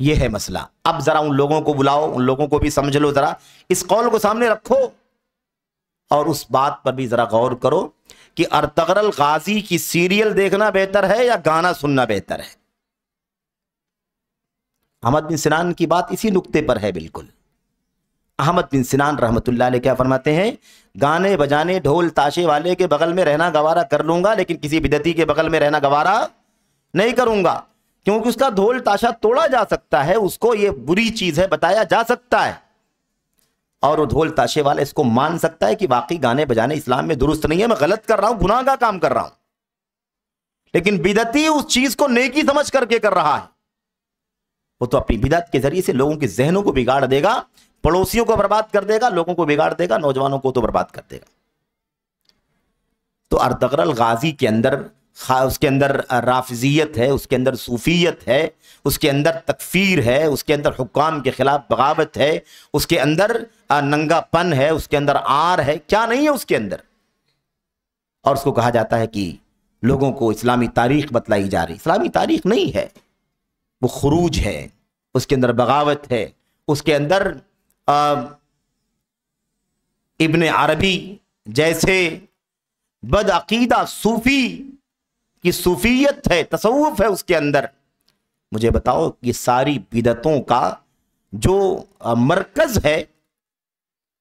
یہ ہے مسئلہ. اب ذرا ان لوگوں کو بلاؤ, ان لوگوں کو بھی سمجھ لو, ذرا اس قول کو سامنے رکھو اور اس بات پر بھی ذرا غور کرو کہ ارطغرل غازی کی سیریل دیکھنا بہتر ہے یا گانا سننا بہتر ہے. احمد بن سنان کی بات اسی نقطے پر ہے بالکل. احمد بن سنان رحمت اللہ علیہ کیا فرماتے ہیں؟ گانے بجانے ڈھول تاشے والے کے بغل میں رہنا گوارا کر لوں گا, لیکن کسی بدعتی کے بغل میں رہنا گوارا نہیں کروں گا, کیونکہ اس کا ڈھول تاشا توڑا جا سکتا ہے, اس کو یہ بری چیز ہے بتایا جا سکتا ہے, اور وہ ڈھول تاشے والا اس کو مان سکتا ہے کہ واقعی گانے بجانے اسلام میں درست نہیں ہے, میں غلط کر رہا ہوں, گناہ کا کام کر رہا ہوں. لیکن بدعتی اس چیز کو نیکی سمجھ کر کے کر رہا ہے, وہ تو اپنی بدعت کے ذریعے سے لوگوں کے ذہنوں کو بگاڑ دے گا, پڑوسیوں کو برباد کر دے گا, لوگوں کو بگاڑ دے گا, نوجوانوں کو تو برباد کر دے گا. تو ارطغرل غازی کے اندر اس کے اندر رافضیت ہے, اس کے اندر صوفیت ہے, اس کے اندر تکفیر ہے, اس کے اندر حکام کے خلاف بغاوت ہے, اس کے اندر ننگا پن ہے, اس کے اندر آر ہے, کیا نہیں ہے اس کے اندر. اور اس کو کہا جاتا ہے کہ لوگوں کو اسلامی تاریخ بتلائی جا رہی. اسلامی تاریخ نہیں ہے, وہ خروج ہے, اس کے اندر بغاوت ہے, اس کے اندر ابن عربی جیسے بدعقیدہ صوفی کی صوفیت ہے, تصوف ہے اس کے اندر. مجھے بتاؤ یہ ساری بدعتوں کا جو مرکز ہے,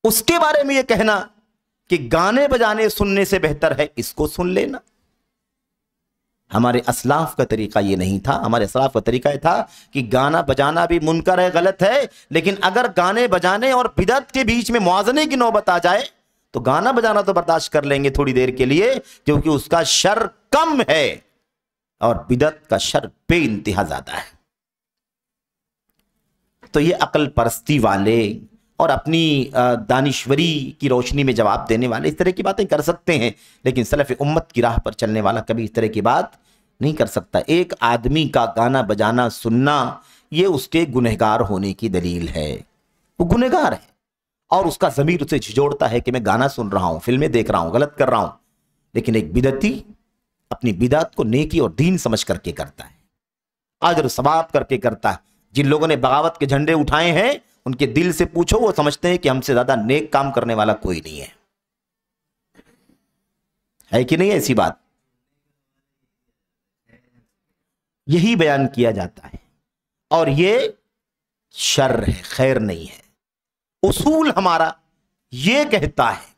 اس کے بارے میں یہ کہنا کہ گانے بجانے سننے سے بہتر ہے, اس کو سن لینا. ہمارے اسلاف کا طریقہ یہ نہیں تھا. ہمارے اسلاف کا طریقہ یہ تھا کہ گانا بجانا بھی منکر ہے, غلط ہے, لیکن اگر گانے بجانے اور بدعت کے بیچ میں موازنے کی نوبت آ جائے تو گانا بجانا تو برداشت کر لیں گے تھوڑی دیر کے لیے, کیونکہ اس کا شر کم ہے اور بدعت کا شر بے انتہا زیادہ ہے. تو یہ عقل پرستی والے اور اپنی دانشوری کی روشنی میں جواب دینے والے اس طرح کی باتیں کر سکتے ہیں, لیکن سلف امت کی راہ پر چلنے والا کبھی اس طرح کی بات نہیں کر سکتا. ایک آدمی کا گانا بجانا سننا یہ اس کے گنہگار ہونے کی دلیل ہے. وہ گنہگار ہے اور اس کا ضمیر اسے جھجوڑتا ہے کہ میں گانا سن رہا ہوں, فلمیں دیکھ رہا ہوں, غلط کر رہا ہوں. لیکن ایک بدعتی اپنی بدعت کو نیکی اور دین سمجھ کر کے کرتا ہے, اجر و ثواب کر کے کرتا ہے. جن لوگوں نے بغاوت کے جھنڈے اٹھائے ہیں ان کے دل سے پوچھو, وہ سمجھتے ہیں کہ ہم سے زیادہ نیک کام کرنے والا کوئی نہیں ہے. ہے کہ نہیں ایسی بات؟ یہی بیان کیا جاتا ہے اور یہ شر ہے, خیر نہیں ہے. اصول ہمارا یہ کہتا ہے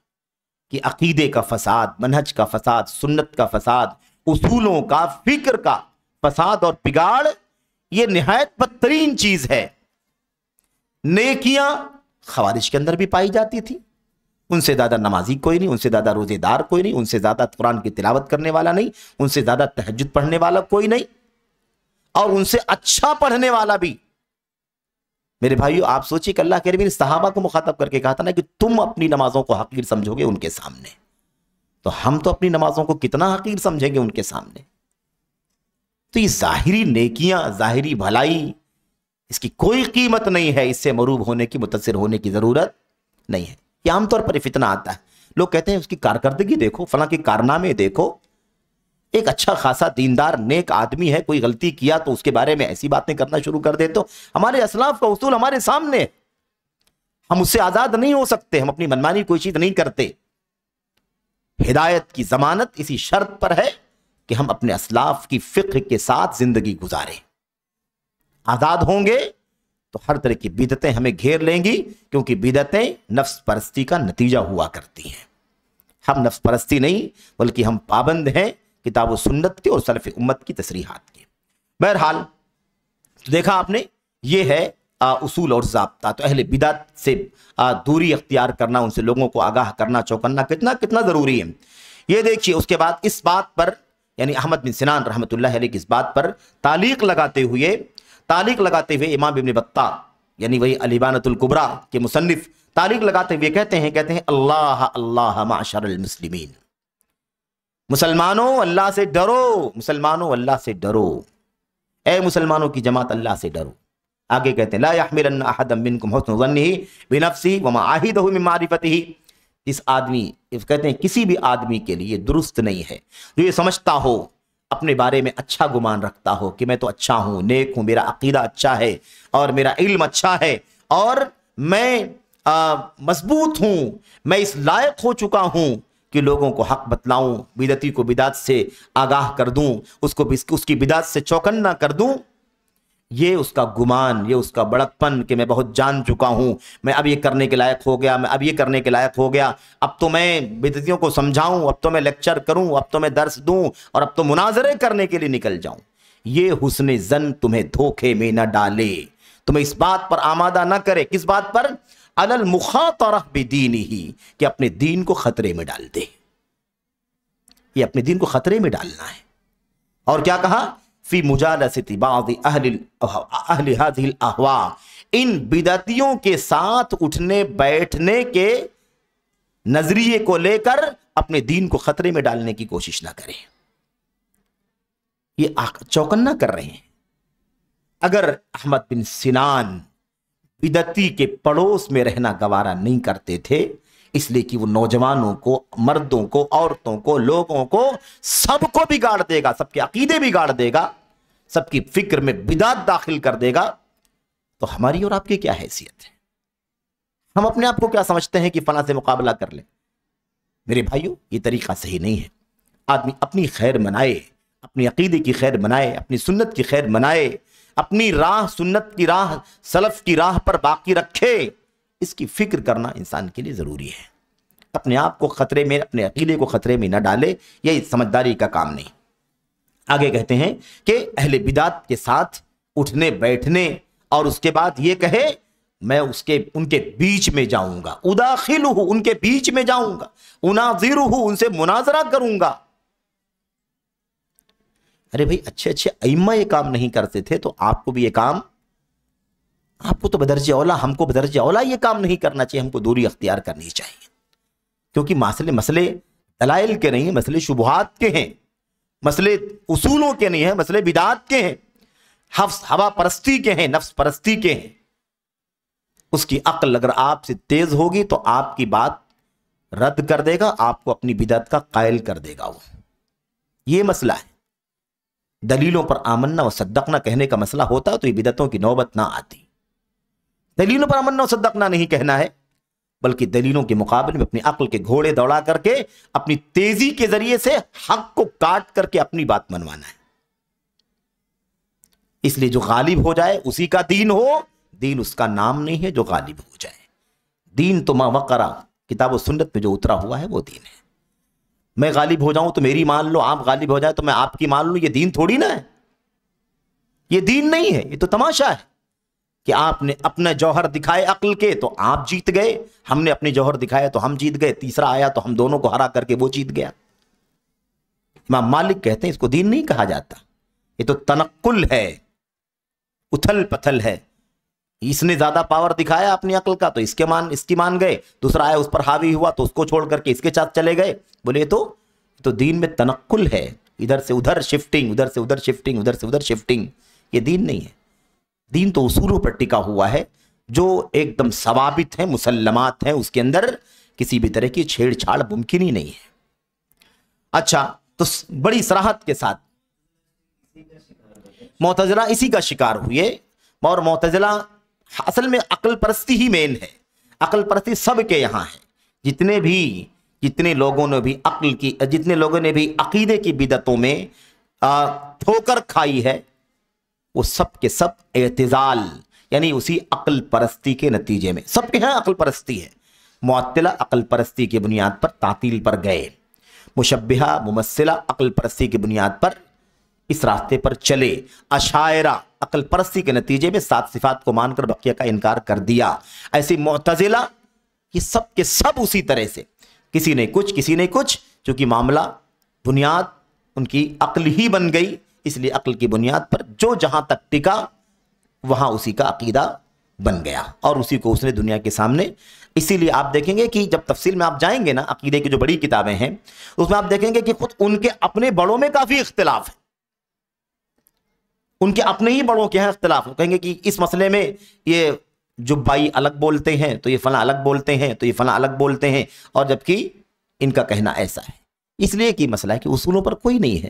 کہ عقیدے کا فساد, منہج کا فساد, سنت کا فساد, اصولوں کا, فکر کا فساد اور بگاڑ یہ نہایت بدترین چیز ہے. نیکیاں خوارج کے اندر بھی پائی جاتی تھی, ان سے زیادہ نمازی کوئی نہیں, ان سے زیادہ روزے دار کوئی نہیں, ان سے زیادہ قرآن کی تلاوت کرنے والا نہیں, ان سے زیادہ تہجد پڑھنے والا کوئی نہیں, اور ان سے اچھا پڑھنے والا بھی. میرے بھائیو آپ سوچیے کہ اللہ کے نبی نے صحابہ کو مخاطب کر کے کہا تھا نا کہ تم اپنی نمازوں کو حقیر سمجھو گے ان کے سامنے, تو ہم تو اپنی نمازوں کو کتنا حقیر سمجھیں گے ان کے سامنے. تو یہ ظاہری نیکیاں, ظاہری بھلائی, اس کی کوئی قیمت نہیں ہے, اس سے مروب ہونے کی, متاثر ہونے کی ضرورت نہیں ہے. یہ عام طور پر فتنہ آتا ہے, لوگ کہتے ہیں اس کی کارکردگی دیکھو, فلاں کے کارنامے دیکھو, ایک اچھا خاصا دیندار نیک آدمی ہے, کوئی غلطی کیا تو اس کے بارے میں ایسی باتیں کرنا شروع کر دے. تو ہمارے اسلاف کا اصول ہمارے سامنے, ہم اس سے آزاد نہیں ہو سکتے, ہم اپنی منمانی کوئی چیز نہیں کرتے. ہدایت کی ضمانت اسی شرط پر ہے کہ ہم اپنے اسلاف کی فقہ کے ساتھ زندگی گزاریں. آزاد ہوں گے تو ہر طرح کی بدعتیں ہمیں گھیر لیں گی, کیونکہ بدعتیں نفس پرستی کا نتیجہ ہوا کرتی ہیں. ہم نفس پرستی نہیں بلکہ ہم پابند ہیں کتاب و سنت کے اور سلف امت کی تصریحات کے. بہرحال دیکھا آپ نے, یہ ہے اصول اور ضابطہ. تو اہل بدعت سے دوری اختیار کرنا, ان سے لوگوں کو آگاہ کرنا, چوکنا کتنا ضروری ہے. یہ دیکھیے اس کے بعد اس بات پر, یعنی احمد بن سنان رحمۃ اللہ علیہ کی اس بات پر تعلیق لگاتے ہوئے امام ابن بطہ یعنی وہی الابانۃ الکبریٰ کے مصنف تعلیق لگاتے ہوئے کہتے ہیں اللہ اللہ معاشر المسلمین, مسلمانوں اللہ سے ڈرو, مسلمانوں اللہ سے ڈرو, اے مسلمانوں کی جماعت اللہ سے ڈرو. آگے کہتے ہیں لا يحملن احد منکم حسن ظنه بنفسه وما عاهده من معرفته. اس آدمی کہتے ہیں کسی بھی آدمی کے لیے درست نہیں ہے جو یہ سمجھتا ہو اپنے بارے میں اچھا گمان رکھتا ہو کہ میں تو اچھا ہوں، نیک ہوں، میرا عقیدہ اچھا ہے اور میرا علم اچھا ہے اور میں مضبوط ہوں، میں اس لائق ہو چکا ہوں کہ لوگوں کو حق بتلاؤں، بدعتی کو بدعت سے آگاہ کر دوں، اس کی بدعت سے چوکنا کر دوں، یہ اس کا گمان، یہ اس کا بڑکپن کہ میں بہت جان چکا ہوں، میں اب یہ کرنے کے لائق ہو گیا، میں اب یہ کرنے کے لائق ہو گیا، اب تو میں بدعتیوں کو سمجھاؤں، اب تو میں لیکچر کروں، اب تو میں درس دوں اور اب تو مناظرے کرنے کے لیے نکل جاؤں۔ یہ حسن ظن تمہیں دھوکے میں نہ ڈالے، تمہیں اس بات پر آمادہ نہ کرے، کس بات پر؟ علی المخاطرہ بدینہ، کہ اپنے دین کو خطرے میں ڈال دے، یہ اپنے دین کو خطرے میں ڈالنا ہے۔ اور کیا کہا؟ فی مجالست بعض اہل هذه الاہواء، ان بدعتیوں کے ساتھ اٹھنے بیٹھنے کے نظریے کو لے کر اپنے دین کو خطرے میں ڈالنے کی کوشش نہ کریں۔ یہ چوکنا کر رہے ہیں۔ اگر احمد بن سنان بدعتی کے پڑوس میں رہنا گوارا نہیں کرتے تھے، اس لیے کہ وہ نوجوانوں کو، مردوں کو، عورتوں کو، لوگوں کو، سب کو بگاڑ دے گا، سب کے عقیدے بگاڑ دے گا، سب کی فکر میں بدعت داخل کر دے گا، تو ہماری اور آپ کی کیا حیثیت ہے؟ ہم اپنے آپ کو کیا سمجھتے ہیں کہ فلاں سے مقابلہ کر لیں؟ میرے بھائیو، یہ طریقہ صحیح نہیں ہے۔ آدمی اپنی خیر منائے، اپنی عقیدے کی خیر منائے، اپنی سنت کی خیر منائے، اپنی راہ، سنت کی راہ، سلف کی راہ پر باقی رکھے، اس کی فکر کرنا انسان کے لیے ضروری ہے۔ اپنے آپ کو خطرے میں، اپنے عقیدے کو خطرے میں نہ ڈالے، یہ سمجھداری کا کام نہیں۔ آگے کہتے ہیں کہ اہل بدعت کے ساتھ اٹھنے بیٹھنے اور اس کے بعد یہ کہے میں ان کے بیچ میں جاؤں گا، اداخلہ، ان کے بیچ میں جاؤں گا، اناظرہ، ان سے مناظرہ کروں گا۔ ارے بھائی، اچھے اچھے ائمہ یہ کام نہیں کرتے تھے تو آپ کو بھی یہ کام، آپ کو تو بدرجہ اولا، ہم کو بدرجہ اولا یہ کام نہیں کرنا چاہیے، ہم کو دوری اختیار کرنی چاہیے، کیونکہ مسئلے دلائل کے نہیں ہیں، مسئلے شبہات کے ہیں، مسئلے اصولوں کے نہیں ہیں، مسئلے بدعات کے ہیں، ہوا پرستی کے ہیں، نفس پرستی کے ہیں۔ اس کی عقل اگر آپ سے تیز ہوگی تو آپ کی بات رد کر دے گا، آپ کو اپنی بدعت کا قائل کر دے گا۔ وہ یہ مسئلہ ہے۔ دلیلوں پر آمنا و صدقنا کہنے کا مسئلہ ہوتا تو یہ بدعتوں کی نوبت نہ آتی۔ دلیلوں پر آمنا و صدقنا نہیں کہنا ہے، بلکہ دلیلوں کے مقابلے میں اپنی عقل کے گھوڑے دوڑا کر کے، اپنی تیزی کے ذریعے سے حق کو کاٹ کر کے اپنی بات منوانا ہے۔ اس لیے جو غالب ہو جائے اسی کا دین ہو، دین اس کا نام نہیں ہے جو غالب ہو جائے۔ دین تو ما وقرا، کتاب و سنت میں جو اترا ہوا ہے وہ دین ہے۔ میں غالب ہو جاؤں تو میری مان لو، آپ غالب ہو جائے تو میں آپ کی مان لوں، یہ دین تھوڑی نہ ہے، یہ دین نہیں ہے، یہ تو تماشا ہے کہ آپ نے اپنا جوہر دکھائے عقل کے تو آپ جیت گئے، ہم نے اپنے جوہر دکھائے تو ہم جیت گئے، تیسرا آیا تو ہم دونوں کو ہرا کر کے وہ جیت گیا۔ امام مالک کہتے ہیں اس کو دین نہیں کہا جاتا، یہ تو تنقل ہے، اتھل پتھل ہے۔ اس نے زیادہ پاور دکھایا اپنی عقل کا تو اس کی مان گئے، دوسرا آیا اس پر حاوی ہوا تو اس کو چھوڑ کر کے اس کے ساتھ چلے گئے۔ بولے تو دین میں تنقل ہے، ادھر سے ادھر شفٹنگ، ادھر سے ادھر شفٹنگ، ادھر سے ادھر شفٹنگ، یہ دین نہیں ہے۔ دین تو اصولوں پر ٹکا ہوا ہے جو ایک دم ثوابت ہیں، مسلمات ہیں، اس کے اندر کسی بھی طرح کی چھیڑ چھاڑ ممکن ہی نہیں ہے۔ اچھا، تو بڑی صراحت کے ساتھ معتزلہ اسی کا شکار ہوئے، اور معتزلہ اصل میں عقل پرستی ہی مین ہے۔ عقل پرستی سب کے یہاں ہے، جتنے لوگوں نے بھی عقیدے کی بدعتوں میں ٹھوکر کھائی ہے، وہ سب کے سب اعتزال یعنی اسی عقل پرستی کے نتیجے میں، سب کے یہاں عقل پرستی ہے۔ معطلہ عقل پرستی کی بنیاد پر تعطیل پر گئے، مشبہہ ممثلہ عقل پرستی کی بنیاد پر اس راستے پر چلے، اشاعرہ عقل پرستی کے نتیجے میں 7 صفات کو مان کر بقیہ کا انکار کر دیا۔ ایسی معتزلہ، یہ سب کے سب اسی طرح سے، کسی نے کچھ، چونکہ معاملہ بنیاد ان کی عقل ہی بن گئی، اس لیے عقل کی بنیاد پر جو جہاں تک ٹکا وہاں اسی کا عقیدہ بن گیا اور اسی کو اس نے دنیا کے سامنے۔ اسی لیے آپ دیکھیں گے کہ جب تفصیل میں آپ جائیں گے نا، عقیدے کی جو بڑی کتابیں ہیں اس میں آپ دیکھیں گے کہ خود ان کے اپنے بڑوں میں کافی اختلاف ہے، ان کے اپنے ہی بڑوں کے ہیں اختلاف۔ کہیں گے کہ اس مسئلے میں یہ جبائی الگ بولتے ہیں تو یہ فلاں الگ بولتے ہیں، تو یہ فلاں الگ بولتے ہیں، اور جبکہ ان کا کہنا ایسا ہے۔ اس لیے کہ مسئلہ ہے کہ اصولوں پر کوئی نہیں ہے،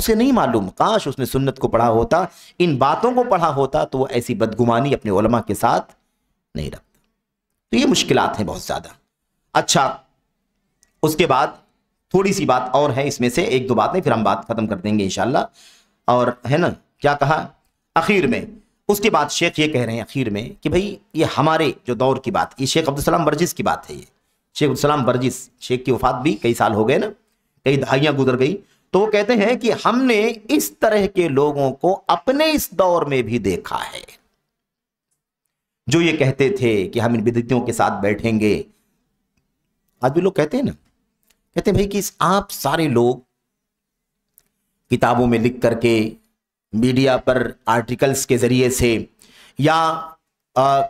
اسے نہیں معلوم، کاش اس نے سنت کو پڑھا ہوتا، ان باتوں کو پڑھا ہوتا تو وہ ایسی بدگمانی اپنے علماء کے ساتھ نہیں رکھتا۔ تو یہ مشکلات ہیں بہت زیادہ۔ اچھا، اس کے بعد تھوڑی سی بات اور ہے اس میں سے، ایک دو باتیں پھر ہم بات ختم کر دیں گے انشاءاللہ۔ اور ہے نا کیا کہا اخیر میں، اس کے بعد شیخ یہ کہہ رہے ہیں اخیر میں کہ بھئی یہ ہمارے جو دور کی بات، یہ شیخ عبدالسلام برجس کی بات ہے، یہ شیخ عبدالسلام برجس، شیخ کی وفات بھی کئی سال ہو گئے نا، کئی دہائیاں گزر گئی، تو وہ کہتے ہیں کہ ہم نے اس طرح کے لوگوں کو اپنے اس دور میں بھی دیکھا ہے جو یہ کہتے تھے کہ ہم ان بدعتیوں کے ساتھ بیٹھیں گے۔ آج بھی لوگ کہتے ہیں نا، کہتے ہیں بھئی کہ آپ سارے لوگ کتابوں میں لکھ کر کے، میڈیا پر آرٹیکلز کے ذریعے سے، یا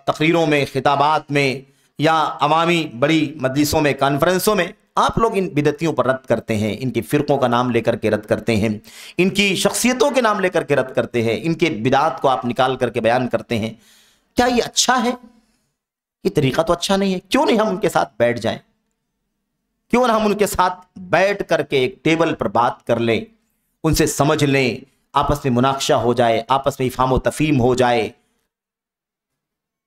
تقریروں میں، خطابات میں، یا عوامی بڑی مجلسوں میں، کانفرنسوں میں آپ لوگ ان بدعتیوں پر رد کرتے ہیں، ان کے فرقوں کا نام لے کر کے رد کرتے ہیں، ان کی شخصیتوں کے نام لے کر کے رد کرتے ہیں، ان کے بدعات کو آپ نکال کر کے بیان کرتے ہیں۔ کیا یہ اچھا ہے؟ یہ طریقہ تو اچھا نہیں ہے۔ کیوں نہیں ہم ان کے ساتھ بیٹھ جائیں؟ کیوں نہ ہم ان کے ساتھ بیٹھ کر کے ایک ٹیبل پر بات کر لیں، ان سے سمجھ لیں، آپس میں مناقشہ ہو جائے، آپس میں افہام و تفہیم ہو جائے۔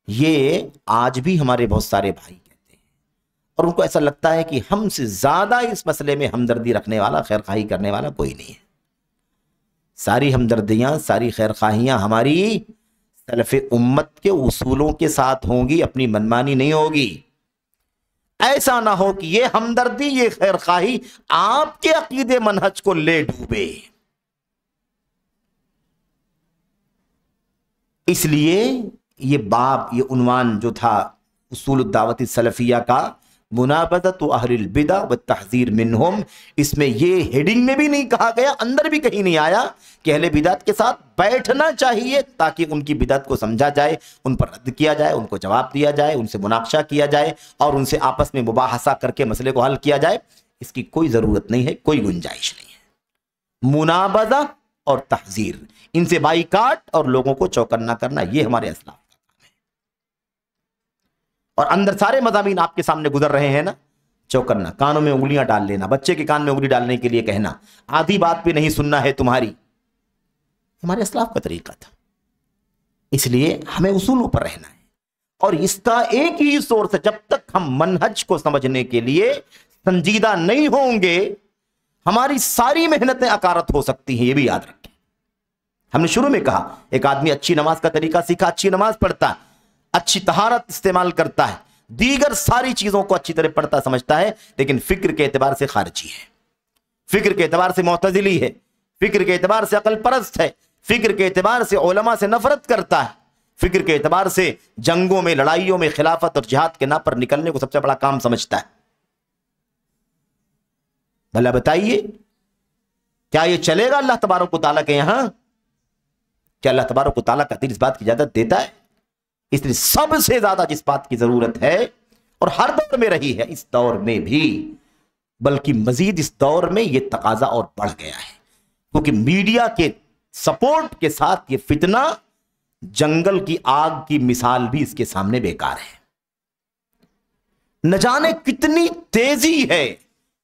یہ آج بھی ہمارے بہت سارے بھائی کہتے ہیں، اور ان کو ایسا لگتا ہے کہ ہم سے زیادہ اس مسئلے میں ہمدردی رکھنے والا، خیر خواہی کرنے والا کوئی نہیں ہے۔ ساری ہمدردیاں، ساری خیر خواہیاں ہماری سلف امت کے اصولوں کے ساتھ ہوں گی، اپنی منمانی نہیں ہوگی۔ ایسا نہ ہو کہ یہ ہمدردی، یہ خیر خواہی آپ کے عقیدے منہج کو لے ڈوبے۔ اس لیے یہ باب، یہ عنوان جو تھا اصول الدعوت السلفیہ کا، منابذۃ اہل البدع والتحذیر منہم، اس میں یہ ہیڈنگ میں بھی نہیں کہا گیا، اندر بھی کہیں نہیں آیا کہ اہل بدعت کے ساتھ بیٹھنا چاہیے تاکہ ان کی بدعت کو سمجھا جائے، ان پر رد کیا جائے، ان کو جواب دیا جائے، ان سے مناقشہ کیا جائے، اور ان سے آپس میں مباحثہ کر کے مسئلے کو حل کیا جائے۔ اس کی کوئی ضرورت نہیں ہے، کوئی گنجائش نہیں ہے۔ منابذہ اور تحذیر، ان سے بائیکاٹ اور لوگوں کو چوکنا کرنا، یہ ہمارے اسلاف کا کام ہے۔ اور اندر سارے مضامین آپ کے سامنے گزر رہے ہیں نا، چوکنا، کانوں میں انگلیاں ڈال لینا، بچے کے کان میں انگلی ڈالنے کے لیے کہنا، آدھی بات بھی نہیں سننا ہے تمہاری، ہمارے اسلاف کا طریقہ تھا۔ اس لیے ہمیں اصولوں پر رہنا ہے، اور اس کا ایک ہی سورس ہے، جب تک ہم منہج کو سمجھنے کے لیے سنجیدہ نہیں ہوں گے، ہماری ساری محنتیں اکارت ہو سکتی ہیں، یہ بھی یاد رکھیں۔ ہم نے شروع میں کہا، ایک آدمی اچھی نماز کا طریقہ سیکھا، اچھی نماز پڑھتا ہے، اچھی طہارت استعمال کرتا ہے، دیگر ساری چیزوں کو اچھی طرح پڑھتا سمجھتا ہے، لیکن فکر کے اعتبار سے خارجی ہے، فکر کے اعتبار سے معتزلی ہے، فکر کے اعتبار سے عقل پرست ہے، فکر کے اعتبار سے علماء سے نفرت کرتا ہے، فکر کے اعتبار سے جنگوں میں، لڑائیوں میں، خلافت اور جہاد کے نام پر نکلنے کو سب سے بڑا کام سمجھتا ہے۔ بھلا بتائیے، کیا یہ چلے گا اللہ تبارک و تعالیٰ کے یہاں؟ کیا اللہ تبارک و تعالیٰ کا دل اس بات کی اجازت دیتا ہے؟ اس لیے سب سے زیادہ جس بات کی ضرورت ہے، اور ہر دور میں رہی ہے، اس دور میں بھی، بلکہ مزید اس دور میں یہ تقاضا اور بڑھ گیا ہے، کیونکہ میڈیا کے سپورٹ کے ساتھ یہ فتنہ جنگل کی آگ کی مثال بھی اس کے سامنے بیکار ہے۔ نہ جانے کتنی تیزی ہے،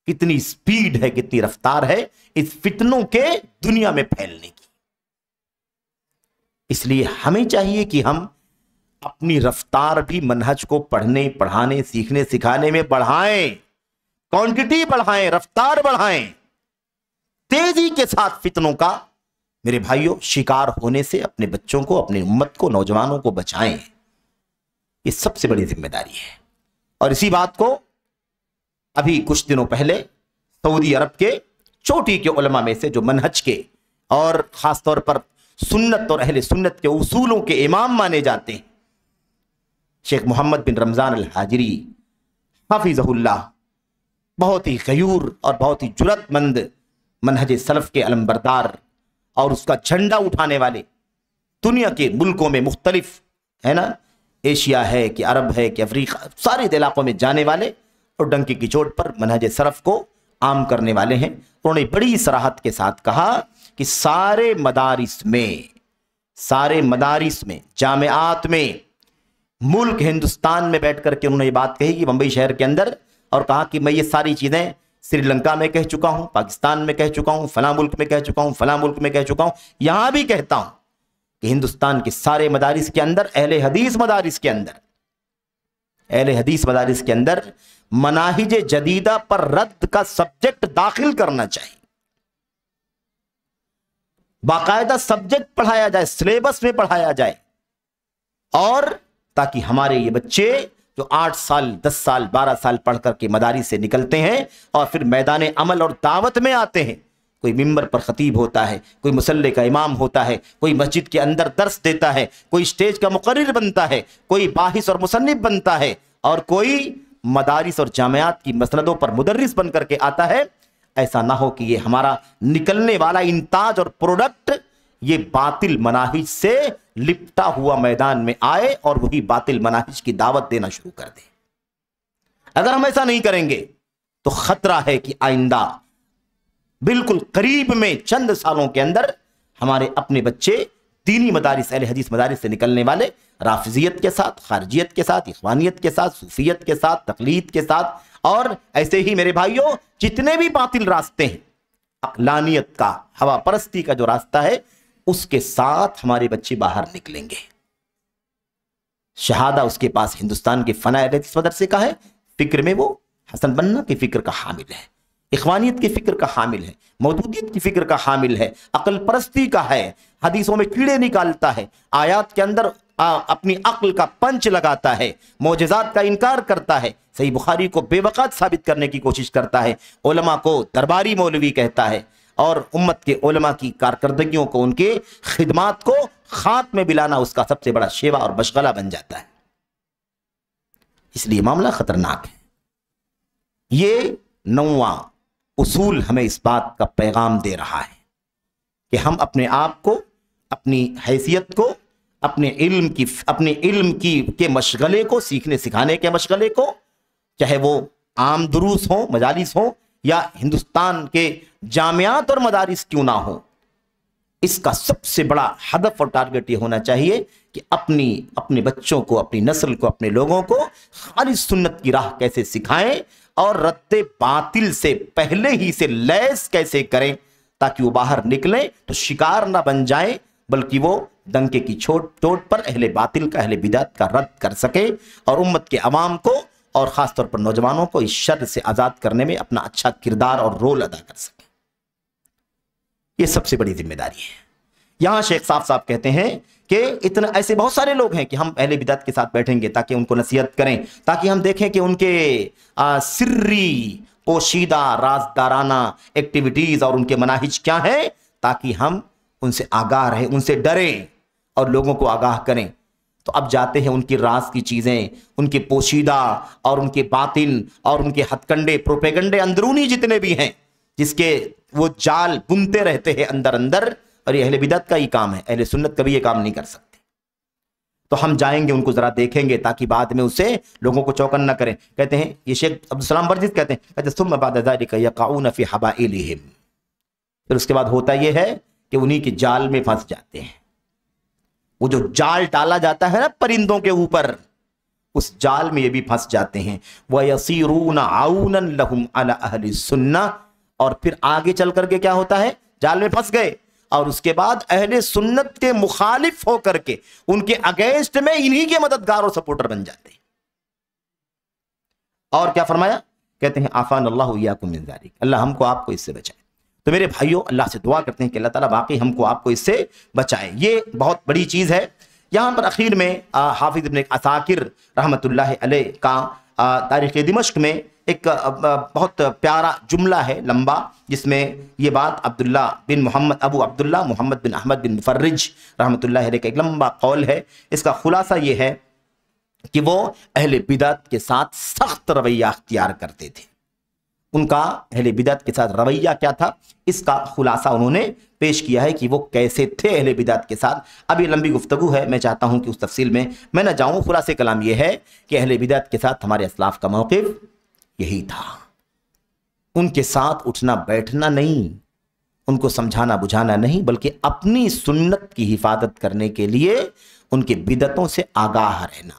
کتنی سپیڈ ہے، کتنی رفتار ہے اس فتنوں کے دنیا میں پھیلنے کی۔ اس لیے ہمیں چاہیے کہ ہم اپنی رفتار بھی منہج کو پڑھنے، پڑھانے، سیکھنے، سکھانے میں بڑھائیں، کوانٹٹی بڑھائیں، رفتار بڑھائیں، تیزی کے ساتھ فتنوں کا میرے بھائیوں شکار ہونے سے اپنے بچوں کو، اپنی امت کو، نوجوانوں کو بچائیں۔ یہ سب سے بڑی ذمہ داری ہے۔ اور اسی بات کو ابھی کچھ دنوں پہلے سعودی عرب کے چوٹی کے علماء میں سے، جو منہج کے اور خاص طور پر سنت اور اہل سنت کے اصولوں کے امام مانے جاتے ہیں، شیخ محمد بن رمضان الحاجری حافظہ اللہ، بہت ہی غیور اور بہت ہی جرأت مند، منہج سلف کے علمبردار اور اس کا جھنڈا اٹھانے والے، دنیا کے ملکوں میں مختلف ہے نا، ایشیا ہے کہ عرب ہے کہ افریقہ، سارے علاقوں میں جانے والے اور ڈنکی کی چوٹ پر منہج سلف کو عام کرنے والے ہیں۔ انہوں نے بڑی صراحت کے ساتھ کہا کہ سارے مدارس میں، جامعات میں، ملک ہندوستان میں بیٹھ کر کے انہوں نے یہ بات کہی کہ بمبئی شہر کے اندر، اور کہا کہ میں یہ ساری چیزیں سری لنکا میں کہہ چکا ہوں، پاکستان میں کہہ چکا ہوں، فلاں ملک میں کہہ چکا ہوں، فلاں ملک میں کہہ چکا ہوں، یہاں بھی کہتا ہوں کہ ہندوستان کے سارے مدارس کے اندر، اہل حدیث مدارس کے اندر مناہج جدیدہ پر رد کا سبجیکٹ داخل کرنا چاہیے، باقاعدہ سبجیکٹ پڑھایا جائے، سلیبس میں پڑھایا جائے، اور تاکہ ہمارے یہ بچے جو 8 سال 10 سال 12 سال پڑھ کر کے مدارس سے نکلتے ہیں اور پھر میدان عمل اور دعوت میں آتے ہیں، کوئی ممبر پر خطیب ہوتا ہے، کوئی مصلی کا امام ہوتا ہے، کوئی مسجد کے اندر درس دیتا ہے، کوئی اسٹیج کا مقرر بنتا ہے، کوئی باحث اور مصنف بنتا ہے، اور کوئی مدارس اور جامعات کی مسندوں پر مدرس بن کر کے آتا ہے، ایسا نہ ہو کہ یہ ہمارا نکلنے والا انتاج اور پروڈکٹ یہ باطل مناہج سے لپٹا ہوا میدان میں آئے اور وہی باطل مناہج کی دعوت دینا شروع کر دے۔ اگر ہم ایسا نہیں کریں گے تو خطرہ ہے کہ آئندہ بالکل قریب میں چند سالوں کے اندر ہمارے اپنے بچے دینی مدارس، اہل حدیث مدارس سے نکلنے والے رافضیت کے ساتھ، خارجیت کے ساتھ، اخوانیت کے ساتھ، صوفیت کے ساتھ، تقلید کے ساتھ، اور ایسے ہی میرے بھائیوں جتنے بھی باطل راستے ہیں، عقلانیت کا، ہوا پرستی کا جو راستہ ہے، اس کے ساتھ ہمارے بچے باہر نکلیں گے۔ شہادہ اس کے پاس ہندوستان کے فنا اہل حدیث مدرسے کا ہے، فکر میں وہ حسن بننا کی فکر کا حامل ہے، اخوانیت کی فکر کا حامل ہے، مودودیت کی فکر کا حامل ہے، عقل پرستی کا ہے، حدیثوں میں کیڑے نکالتا ہے، آیات کے اندر اپنی عقل کا پنچ لگاتا ہے، معجزات کا انکار کرتا ہے، صحیح بخاری کو بے وقت ثابت کرنے کی کوشش کرتا ہے، علماء کو درباری مولوی کہتا ہے، اور امت کے علماء کی کارکردگیوں کو، ان کے خدمات کو خاک میں ملانا اس کا سب سے بڑا شیوا اور مشغلہ بن جاتا ہے۔ اس لیے معاملہ خطرناک ہے۔ یہ 9واں اصول ہمیں اس بات کا پیغام دے رہا ہے کہ ہم اپنے آپ کو، اپنی حیثیت کو، اپنے علم کے مشغلے کو، سیکھنے سکھانے کے مشغلے کو، چاہے وہ عام دروس ہوں، مجالس ہوں، یا ہندوستان کے جامعات اور مدارس کیوں نہ ہوں، اس کا سب سے بڑا ہدف اور ٹارگٹ یہ ہونا چاہیے کہ اپنے بچوں کو، اپنی نسل کو، اپنے لوگوں کو خالص سنت کی راہ کیسے سکھائیں اور رد باطل سے پہلے ہی سے لیس کیسے کریں، تاکہ وہ باہر نکلیں تو شکار نہ بن جائیں، بلکہ وہ ڈنکے کی چوٹ پر اہل باطل کا، اہل بدعت کا رد کر سکیں، اور امت کے عوام کو اور خاص طور پر نوجوانوں کو اس شر سے آزاد کرنے میں اپنا اچھا کردار اور رول ادا کر سکیں۔ یہ سب سے بڑی ذمہ داری ہے۔ یہاں شیخ صاحب کہتے ہیں کہ اتنا ایسے بہت سارے لوگ ہیں کہ ہم اہل بدعت کے ساتھ بیٹھیں گے تاکہ ان کو نصیحت کریں، تاکہ ہم دیکھیں کہ ان کے سری پوشیدہ رازدارانہ ایکٹیویٹیز اور ان کے مناہج کیا ہیں، تاکہ ہم ان سے آگاہ رہیں، ان سے ڈریں اور لوگوں کو آگاہ کریں۔ تو اب جاتے ہیں ان کی راز کی چیزیں، ان کے پوشیدہ اور ان کے باطن اور ان کے ہتھ کنڈے، پروپیگنڈے اندرونی جتنے بھی ہیں، جس کے وہ جال بنتے رہتے ہیں اندر، اور یہ اہل بدعت کا ہی کام ہے، اہل سنت کبھی یہ کام نہیں کر سکتے۔ تو ہم جائیں گے، ان کو ذرا دیکھیں گے تاکہ بعد میں اسے لوگوں کو چوکن نہ کریں۔ کہتے ہیں یہ شیخ عبدالسلام برجس کہتے ہیں ثم بعد ذلك يقعون في حبائلهم، پھر اس کے بعد ہوتا یہ ہے کہ انہی کے جال میں پھنس جاتے ہیں۔ وہ جو جال ڈالا جاتا ہے نا پرندوں کے اوپر، اس جال میں یہ بھی پھنس جاتے ہیں۔ وَيَصِيرُونَ عَوْنًا لَهُمْ عَلَى أَهْلِ السُّنَّةِ، اور پھر آگے چل کر کے کیا ہوتا ہے، جال میں پھنس گئے اور اس کے بعد اہل سنت کے مخالف ہو کر کے ان کے اگینسٹ میں انہی کے مددگار اور سپورٹر بن جاتے ہیں۔ اور کیا فرمایا، کہتے ہیں عافان اللہ وإياكم من ذلك، اللہ ہم کو آپ کو اس سے بچائے۔ تو میرے بھائیوں، اللہ سے دعا کرتے ہیں کہ اللہ تعالیٰ باقی ہم کو آپ کو اس سے بچائے، یہ بہت بڑی چیز ہے۔ یہاں پر اخیر میں حافظ ابن عساکر رحمۃ اللہ علیہ کا تاریخ دمشق میں ایک بہت پیارا جملہ ہے لمبا، جس میں یہ بات عبداللہ بن محمد ابو عبداللہ محمد بن احمد بن مفرج رحمۃ اللہ علیہ کا ایک لمبا قول ہے۔ اس کا خلاصہ یہ ہے کہ وہ اہل بدعت کے ساتھ سخت رویہ اختیار کرتے تھے۔ ان کا اہل بدعت کے ساتھ رویہ کیا تھا، اس کا خلاصہ انہوں نے پیش کیا ہے کہ وہ کیسے تھے اہل بدعت کے ساتھ۔ اب یہ لمبی گفتگو ہے، میں چاہتا ہوں کہ اس تفصیل میں نہ جاؤں۔ خلاصہ کلام یہ ہے کہ اہل بدعت کے ساتھ ہمارے اسلاف کا موقف یہی تھا، ان کے ساتھ اٹھنا بیٹھنا نہیں، ان کو سمجھانا بجھانا نہیں، بلکہ اپنی سنت کی حفاظت کرنے کے لیے ان کے بدعتوں سے آگاہ رہنا،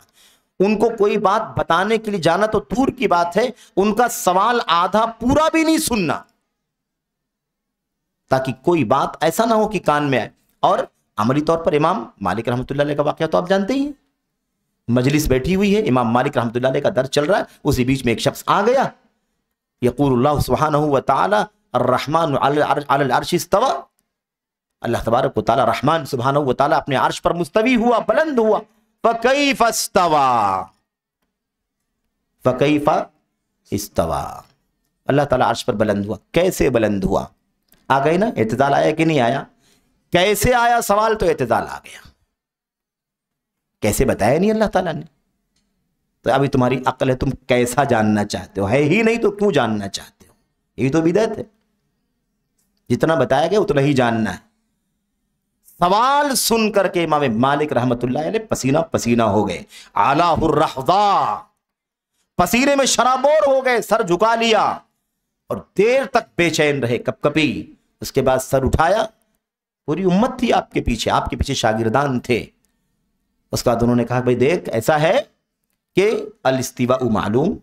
ان کو کوئی بات بتانے کے لیے جانا تو دور کی بات ہے، ان کا سوال آدھا پورا بھی نہیں سننا، تاکہ کوئی بات ایسا نہ ہو کہ کان میں آئے۔ اور عملی طور پر امام مالک رحمۃ اللہ علیہ کا واقعہ تو آپ جانتے ہی ہیں، مجلس بیٹھی ہوئی ہے، امام مالک رحمۃ اللہ علیہ کا درس چل رہا ہے، اسی بیچ میں ایک شخص آ گیا، یقول اللہ سبحانہ و تعالی الرحمن علی العرش استوى، اللہ تبارک و تعالی رحمان سبحانہ و تعالی اپنے عرش پر مستوی ہوا، بلند ہوا۔ فَكَيْفَ اسْتَوَى، فَكَيْفَ اسْتَوَى، اللہ تعالی عرش پر بلند ہوا، کیسے بلند ہوا؟ آ گئی نا، اعتدال آیا کہ نہیں آیا؟ کیسے آیا سوال تو اعتدال آ گیا، کیسے بتایا نہیں اللہ تعالیٰ نے؟ تو ابھی تمہاری عقل ہے، تم کیسا جاننا چاہتے ہو، ہے ہی نہیں تو کیوں جاننا چاہتے ہو؟ یہی تو بدعت ہے، جتنا بتایا گیا اتنا ہی جاننا ہے۔ سوال سن کر کے امام مالک رحمت اللہ علیہ پسینہ پسینہ ہو گئے، اعلیٰ الرحضا، پسینے میں شرابور ہو گئے، سر جھکا لیا اور دیر تک بے چین رہے، کپ کپی۔ اس کے بعد سر اٹھایا، پوری امت تھی آپ کے پیچھے شاگردان تھے۔ اس کے بعد انہوں نے کہا بھائی دیکھ، ایسا ہے کہ الاستواء معلوم،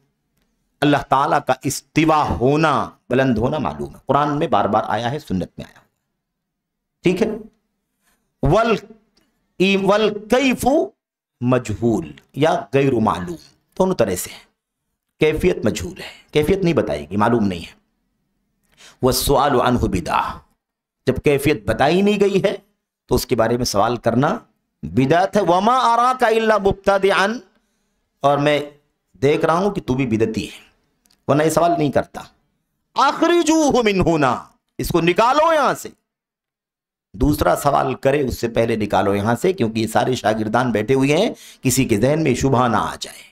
اللہ تعالیٰ کا استوا ہونا، بلند ہونا معلوم ہے، قرآن میں بار بار آیا ہے، سنت میں آیا، ٹھیک ہے۔ والکیف مجہول یا غیر معلوم، دونوں طرح سے ہے، کیفیت مجہول ہے، کیفیت نہیں بتائے گی، معلوم نہیں ہے۔ والسؤال عنہ بدعہ، جب کیفیت بتائی نہیں گئی ہے تو اس کے بارے میں سوال کرنا بدعت ہے۔ وما اراک الا مبتدعا، اور میں دیکھ رہا ہوں کہ تو بھی بدعتی ہے، ورنہ یہ سوال نہیں کرتا۔ اخرجوہ من ہنا، اس کو نکالو یہاں سے، دوسرا سوال کرے اس سے پہلے نکالو یہاں سے، کیونکہ یہ سارے شاگردان بیٹھے ہوئے ہیں، کسی کے ذہن میں شبہ نہ آ جائے۔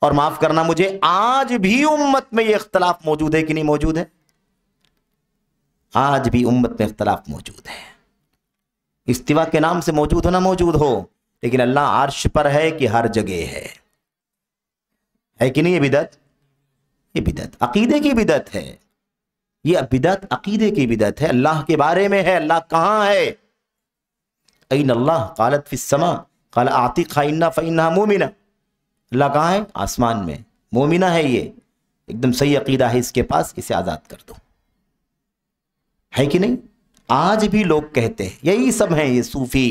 اور معاف کرنا مجھے، آج بھی امت میں یہ اختلاف موجود ہے کہ نہیں موجود ہے؟ آج بھی امت میں اختلاف موجود ہے، استوا کے نام سے موجود ہو نہ موجود ہو، لیکن اللہ عرش پر ہے کہ ہر جگہ ہے کہ نہیں؟ یہ بدعت، یہ بدعت عقیدے کی بدعت ہے، یہ بدعت عقیدے کی بدعت ہے، اللہ کے بارے میں ہے۔ اللہ کہاں ہے؟ این اللہ؟ قالت فی السماء قال اعتقها انا فانها مومنہ، اللہ کہاں ہے؟ آسمان میں، مومنہ ہے، یہ ایک دم صحیح عقیدہ ہے اس کے پاس، اسے آزاد کر دو، ہے کہ نہیں؟ آج بھی لوگ کہتے ہیں، یہی سب ہیں یہ صوفی،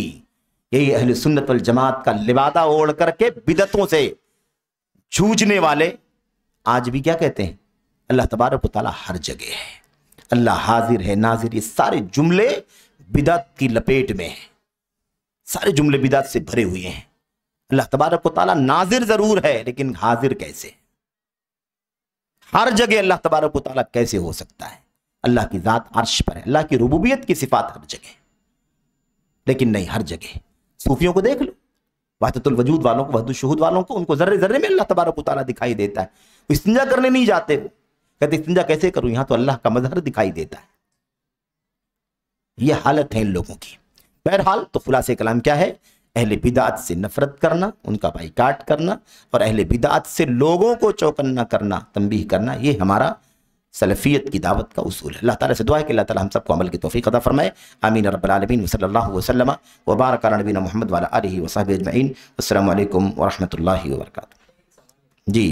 یہی اہل سنت والجماعت کا لبادہ اوڑھ کر کے بدعتوں سے جھوجنے والے، آج بھی کیا کہتے ہیں؟ اللہ تبارک و تعالیٰ ہر جگہ ہے، اللہ حاضر ہے ناظر، یہ سارے جملے بدعت کی لپیٹ میں ہیں، سارے جملے بدعت سے بھرے ہوئے ہیں۔ اللہ تبارک و تعالیٰ ناظر ضرور ہے، لیکن حاضر کیسے؟ ہر جگہ اللہ تبارک و تعالیٰ کیسے ہو سکتا ہے؟ اللہ کی ذات عرش پر ہے، اللہ کی ربوبیت کی صفات ہر جگہ، لیکن نہیں ہر جگہ۔ صوفیوں کو دیکھ لو، وحدت الوجود والوں کو، وحدت الشہود والوں کو، ان کو ذرے ذرے میں اللہ تبارک و تعالیٰ دکھائی دیتا ہے، وہ استنجا کرنے نہیں جاتے، وہ کہتے استنجا کیسے کروں، یہاں تو اللہ کا مظہر دکھائی دیتا ہے۔ یہ حالت ہے ان لوگوں کی۔ بہرحال تو خلاصہ کلام کیا ہے؟ اہل بدعت سے نفرت کرنا، ان کا بائیکاٹ کرنا، اور اہل بدعت سے لوگوں کو چوکنا کرنا، تنبیہ کرنا، یہ ہمارا سلفیت کی دعوت کا اصول ہے۔ اللہ تعالیٰ سے دعا ہے کہ اللہ تعالیٰ ہم سب کو عمل کی توفیق عطا فرمائے، آمین رب العالمین، وصلی اللہ وسلم وبارک علی نبینا محمد وعلی آلہ وصحبہ اجمعین۔ السلام علیکم ورحمۃ اللہ وبرکاتہ۔ جی